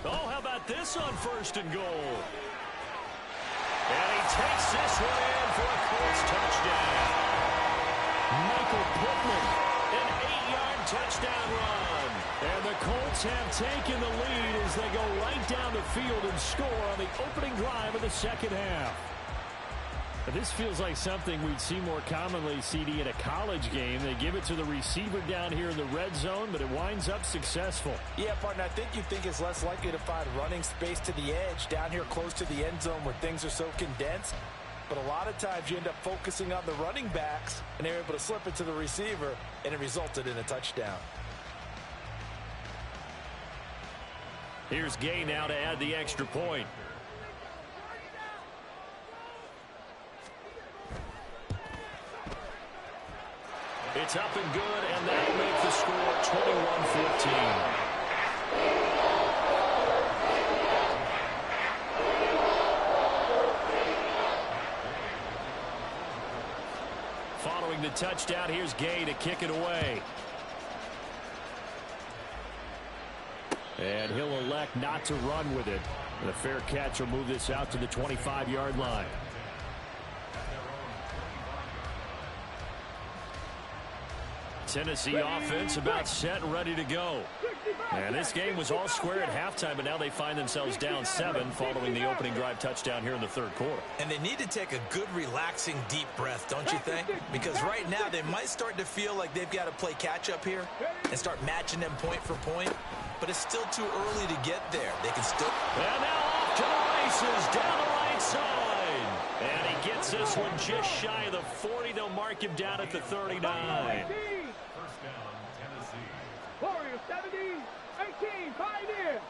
Oh, how about this on first and goal? And he takes this one in for a Colts touchdown. Michael Pittman, an 8-yard touchdown run. And the Colts have taken the lead as they go right down the field and score on the opening drive of the second half. This feels like something we'd see more commonly, CD, in a college game. They give it to the receiver down here in the red zone, but it winds up successful. Yeah, partner, I think you think it's less likely to find running space to the edge down here close to the end zone where things are so condensed. But a lot of times you end up focusing on the running backs, and they're able to slip it to the receiver, and it resulted in a touchdown. Here's Gay now to add the extra point. It's up and good, and that'll make the score 21-14. the touchdown. Here's Gay to kick it away. And he'll elect not to run with it. And a fair catch will move this out to the 25-yard line. Tennessee offense about set and ready to go. And this game was all square at halftime, but now they find themselves down 7 following the opening drive touchdown here in the third quarter. And they need to take a good, relaxing, deep breath, don't you think? Because right now they might start to feel like they've got to play catch-up here and start matching them point for point. But it's still too early to get there. They can still... And now off to the races down the right side. And he gets this one just shy of the 40. They'll mark him down at the 39. Warriors 70, 18, Pioneer.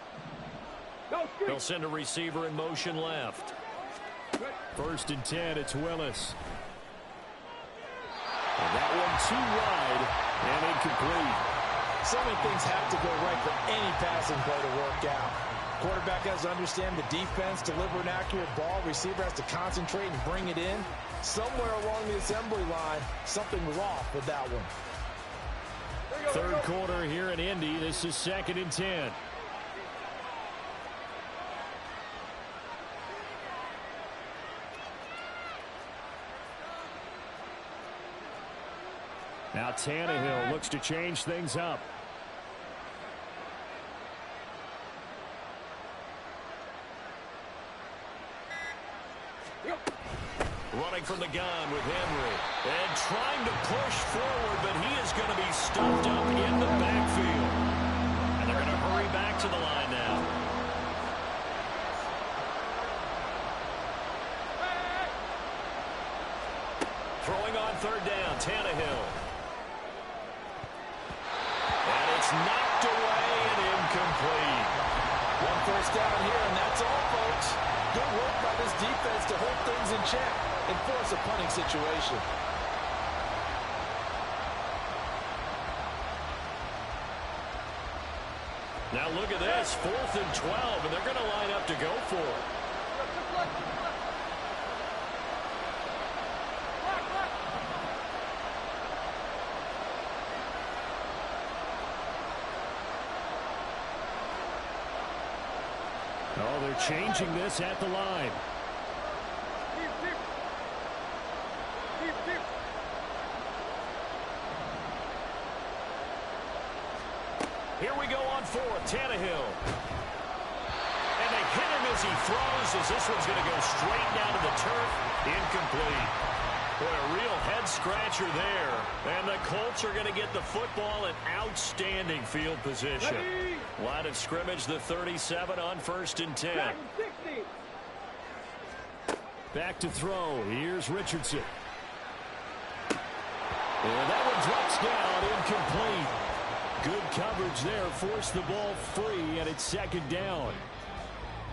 They'll send a receiver in motion left. 1st and 10, it's Willis. And that one too wide and incomplete. So many things have to go right for any passing play to work out. Quarterback has to understand the defense, deliver an accurate ball. Receiver has to concentrate and bring it in. Somewhere along the assembly line, something was off with that one. Third quarter here in Indy. This is 2nd and 10. Now Tannehill looks to change things up. Running from the gun with Henry. And trying to push forward, but he is going to be stuffed up in the backfield. And they're going to hurry back to the line now. Throwing on 3rd down, Tannehill. And it's knocked away and incomplete. 1 first down here, and that's all, folks. Good work by this defense to hold things in check and force a punting situation. Now look at this, 4th and 12, and they're going to line up to go for it. Oh, they're changing this at the line. Here we go on 4th, Tannehill. And they hit him as he throws, as this one's going to go straight down to the turf. Incomplete. Boy, a real head-scratcher there. And the Colts are going to get the football in outstanding field position. Line of scrimmage, the 37 on 1st and 10. Back to throw. Here's Richardson. And that one drops down, incomplete. Good coverage there, forced the ball free, and it's 2nd down.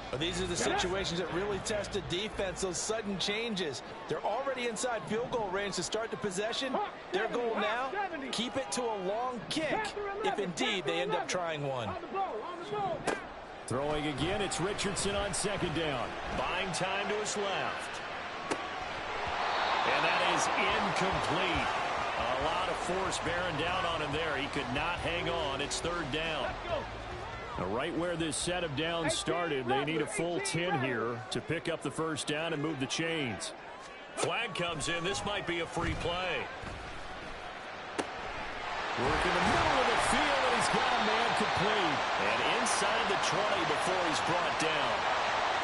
But these are the situations that really test the defense, those sudden changes. They're already inside field goal range to start the possession. Their goal now, keep it to a long kick, if indeed they end up trying one. Throwing again, it's Richardson on 2nd down. Buying time to his left. And that is incomplete. A lot of force bearing down on him there. He could not hang on. It's 3rd down. Now, right where this set of downs started, they need a full 10 here to pick up the 1st down and move the chains. Flag comes in. This might be a free play. Work in the middle of the field, and he's got a man complete. And inside the 20 before he's brought down.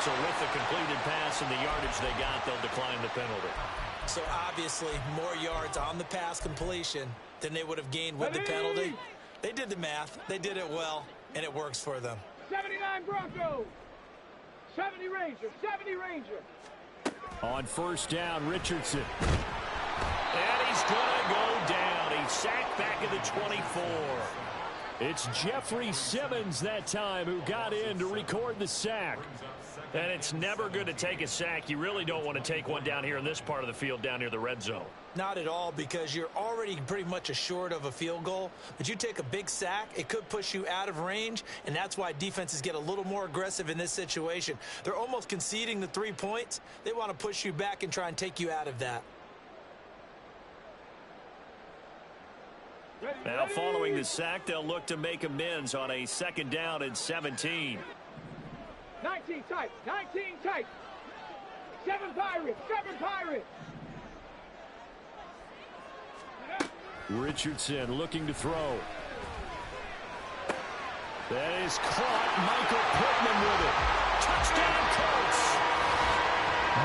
So with the completed pass and the yardage they got, they'll decline the penalty. So obviously more yards on the pass completion than they would have gained with the penalty. They did the math. They did it well, and it works for them. 79 Broncos. 70 Ranger. 70 Ranger. On 1st down, Richardson. And he's going to go down. He's sacked back at the 24. It's Jeffrey Simmons that time who got in to record the sack. And it's never good to take a sack. You really don't want to take one down here in this part of the field down near the red zone. Not at all, because you're already pretty much assured of a field goal. But you take a big sack, it could push you out of range, and that's why defenses get a little more aggressive in this situation. They're almost conceding the 3 points. They want to push you back and try and take you out of that. Now following the sack, they'll look to make amends on a 2nd down and 17. 19 tight. 19 tight. 7 Pirates. 7 Pirates. Richardson looking to throw. That is caught. Michael Pittman with it. Touchdown, Colts.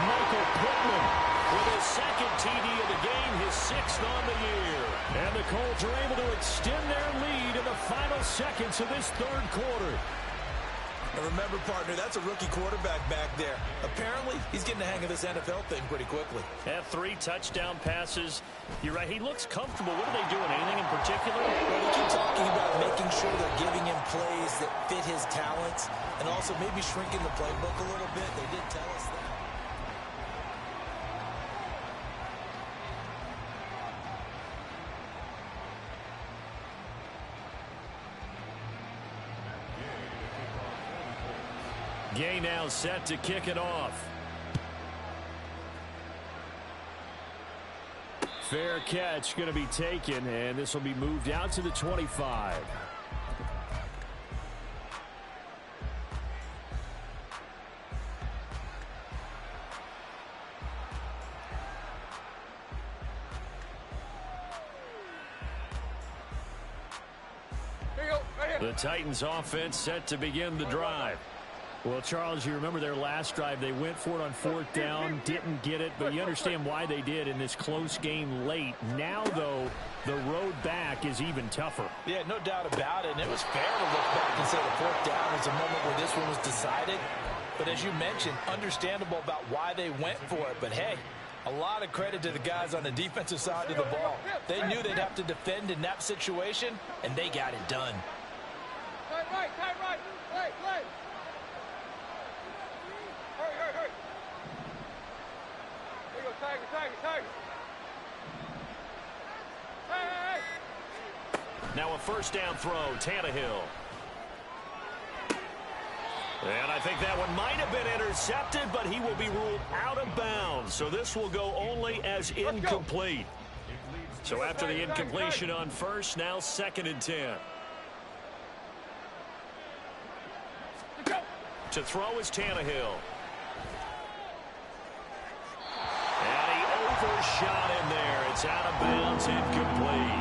Michael Pittman with his 2nd TD of the game, his 6th on the year. And the Colts are able to extend their lead in the final seconds of this 3rd quarter. And remember, partner, that's a rookie quarterback back there. Apparently, he's getting the hang of this NFL thing pretty quickly. Have 3 touchdown passes. You're right, he looks comfortable. What are they doing? Anything in particular? Well, they keep talking about making sure they're giving him plays that fit his talents and also maybe shrinking the playbook a little bit. They did tell us that. Gay now set to kick it off. Fair catch going to be taken, and this will be moved out to the 25. The Titans offense set to begin the drive. Well, Charles, you remember their last drive. They went for it on 4th down, didn't get it, but you understand why they did in this close game late. Now, though, the road back is even tougher. Yeah, no doubt about it. And it was fair to look back and say the 4th down was a moment where this one was decided. But as you mentioned, understandable about why they went for it. But, hey, a lot of credit to the guys on the defensive side of the ball. They knew they'd have to defend in that situation, and they got it done. Tight right. Play. Hurry. There you go, Tiger. Hey. Now a 1st down throw, Tannehill. And I think that one might have been intercepted, but he will be ruled out of bounds. So this will go only as incomplete. So after the incompletion on 1st, now 2nd and 10. To throw is Tannehill. And he overshot in there. It's out of bounds, incomplete.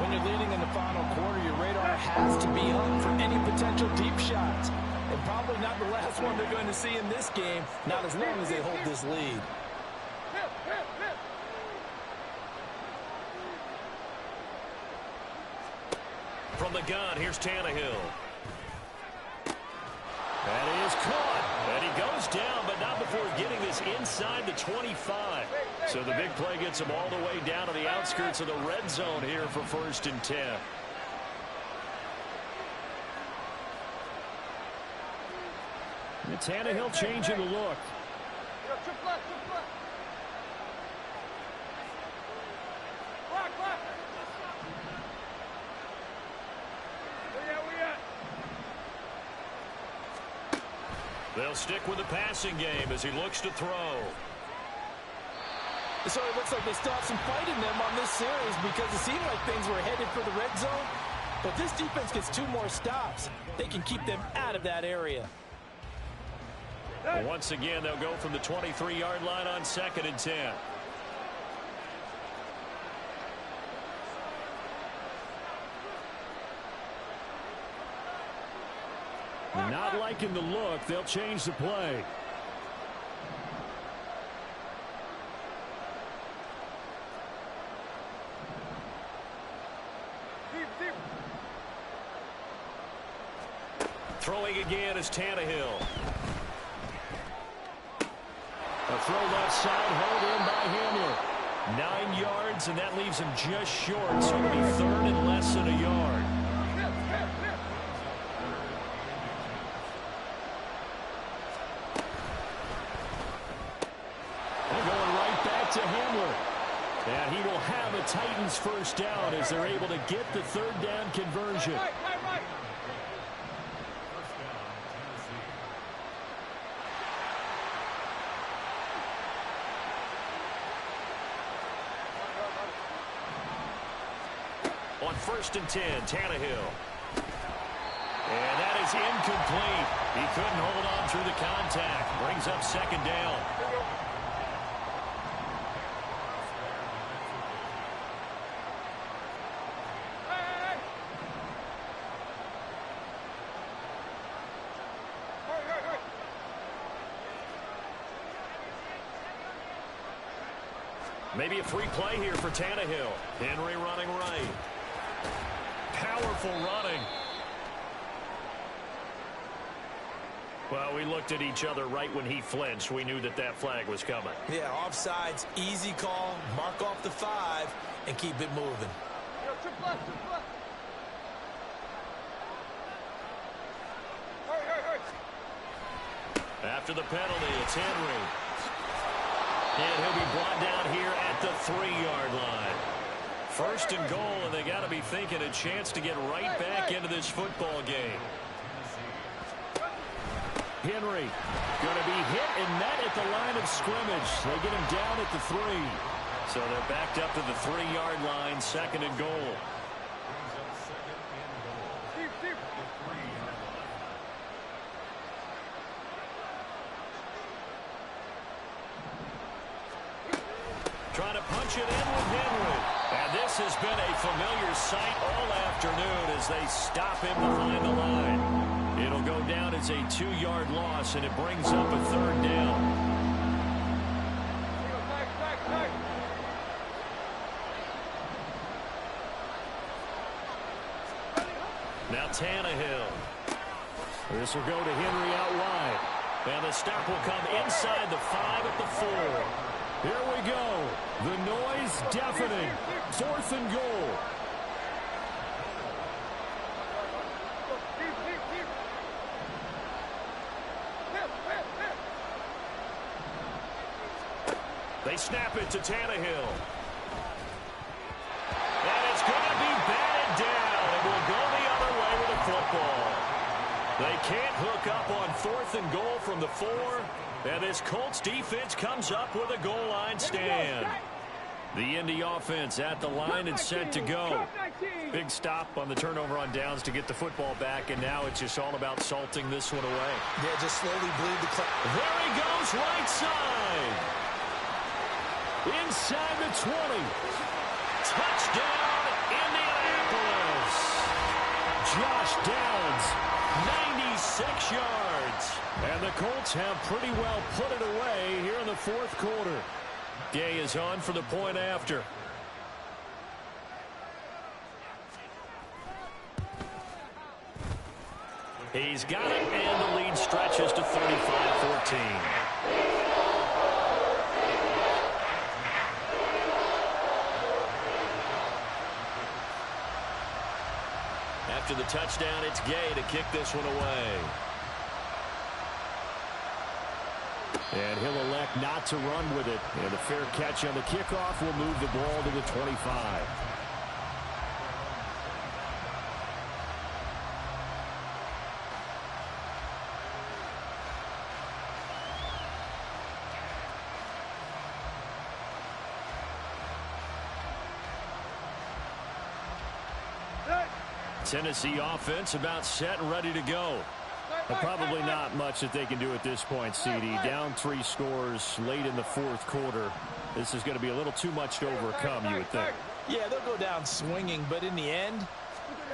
When you're leading in the final quarter, your radar has to be up for any potential deep shots. And probably not the last one they're going to see in this game, not as long as they hold this lead. From the gun, here's Tannehill. That is caught. And he goes down, but not before getting this inside the 25. So the big play gets him all the way down to the outskirts of the red zone here for 1st and 10. And Tannehill changing the look. They'll stick with the passing game as he looks to throw. So it looks like they still have some fight in them on this series because it seemed like things were headed for the red zone. But this defense gets 2 more stops. They can keep them out of that area. Once again, they'll go from the 23-yard line on 2nd and 10. Not liking the look. They'll change the play. Throwing again is Tannehill. A throw left side, held in by Hamler. 9 yards, and that leaves him just short. So it'll be 3rd and less than a yard. They're going right back to Hamler. And he will have a Titans 1st down as they're able to get the 3rd down conversion. On 1st and 10, Tannehill. And that is incomplete. He couldn't hold on through the contact. Brings up 2nd down. Maybe a free play here for Tannehill. Henry running right. Powerful running. Well, we looked at each other right when he flinched. We knew that that flag was coming. Yeah, offsides, easy call. Mark off the 5 and keep it moving. After the penalty, it's Henry. And he'll be brought down here at the 3-yard line. 1st and goal, and they got to be thinking a chance to get right back into this football game. Henry going to be hit and met at the line of scrimmage. They get him down at the 3. So they're backed up to the 3-yard line, 2nd and goal. Trying to punch it in with Henry. And this has been a familiar sight all afternoon as they stop him behind the line. It'll go down as a 2-yard loss, and it brings up a 3rd down. Now Tannehill. This will go to Henry out wide. And the stop will come inside the 5 at the 4. Here we go. The noise deafening. 4th and goal. They snap it to Tannehill. And it's going to be batted down. It will go the other way with the football. They can't hook up on 4th and goal from the 4. And this Colts defense comes up with a goal line stand. The Indy offense at the line and set to go. Big stop on the turnover on downs to get the football back, and now it's just all about salting this one away. Yeah, just slowly bleed the clock. There he goes, right side. Inside the 20. Touchdown, Indianapolis. Josh Downs, 96 yards. and the Colts have pretty well put it away here in the 4th quarter. Day is on for the point after. He's got it, and the lead stretches to 35-14. After the touchdown, it's Gay to kick this one away. And he'll elect not to run with it. And a fair catch on the kickoff will move the ball to the 25. Tennessee offense about set and ready to go. Probably not much that they can do at this point, CD. Down 3 scores late in the 4th quarter. This is going to be a little too much to overcome, you would think. Yeah, they'll go down swinging, but in the end,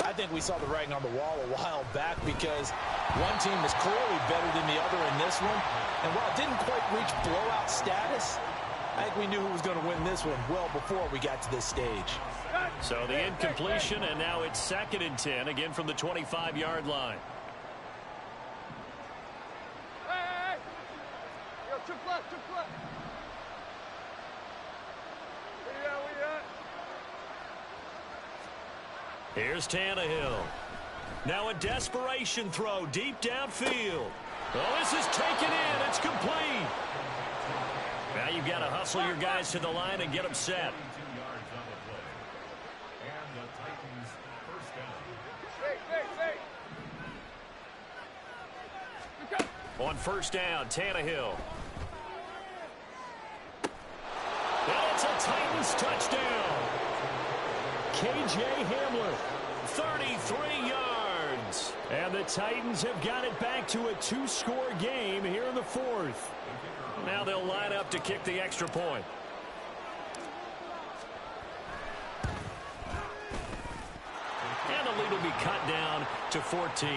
I think we saw the writing on the wall a while back because one team is clearly better than the other in this one. And while it didn't quite reach blowout status, I think we knew who was going to win this one well before we got to this stage. So the incompletion, and now it's 2nd and 10, again from the 25-yard line. Here's Tannehill. Now a desperation throw deep downfield. Oh, this is taken in. It's complete. Now you've got to hustle your guys to the line and get them set. On 1st down, Tannehill. And it's a Titans touchdown. K.J. Hamler. 33 yards. And the Titans have got it back to a 2-score game here in the fourth. Now they'll line up to kick the extra point. And the lead will be cut down to 14.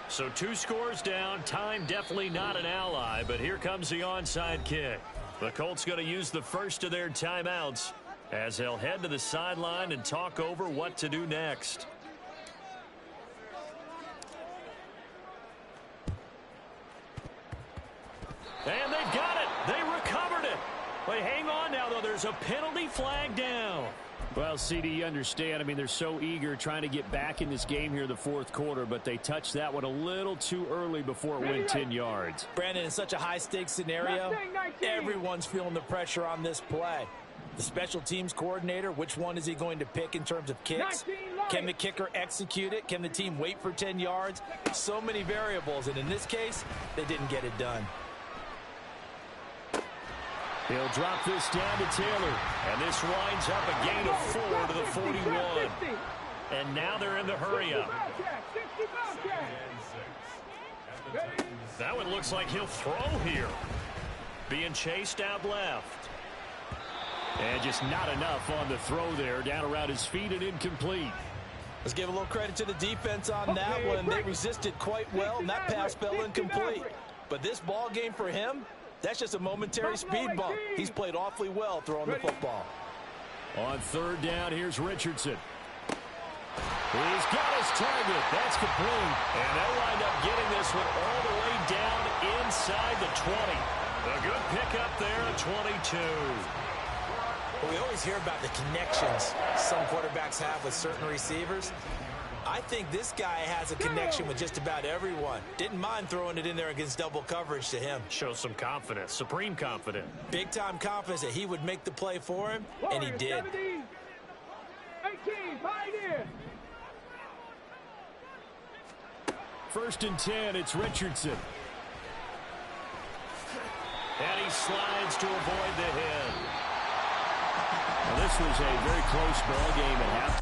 So 2 scores down. Time definitely not an ally, but here comes the onside kick. The Colts going to use the first of their timeouts as they'll head to the sideline and talk over what to do next. And they've got it. They recovered it. But hang on now, though. There's a penalty flag down. Well, CD, you understand. I mean, they're so eager trying to get back in this game here in the fourth quarter, but they touched that one a little too early before it went 10 yards. Brandon, in such a high-stakes scenario, everyone's feeling the pressure on this play. The special teams coordinator, which one is he going to pick in terms of kicks? Can the kicker execute it? Can the team wait for 10 yards? So many variables, and in this case, they didn't get it done. He'll drop this down to Taylor. And this winds up a gain of 4 to the 41. And now they're in the hurry-up. That one looks like he'll throw here. Being chased out left. And just not enough on the throw there. Down around his feet and incomplete. Let's give a little credit to the defense on that one. They resisted quite well, and that pass fell incomplete. But this ball game for him, that's just a momentary speed bump. He's played awfully well throwing the football. On third down, here's Richardson. He's got his target. That's complete. And they'll wind up getting this one all the way down inside the 20. A good pickup there at 22. Well, we always hear about the connections some quarterbacks have with certain receivers. I think this guy has a connection with just about everyone. Didn't mind throwing it in there against double coverage to him. Shows some confidence, supreme confidence. Big-time confidence that he would make the play for him, and he did. 18, Pioneer. First and 10, it's Richardson. And he slides to avoid the hit. Well, this was a very close ball game at half.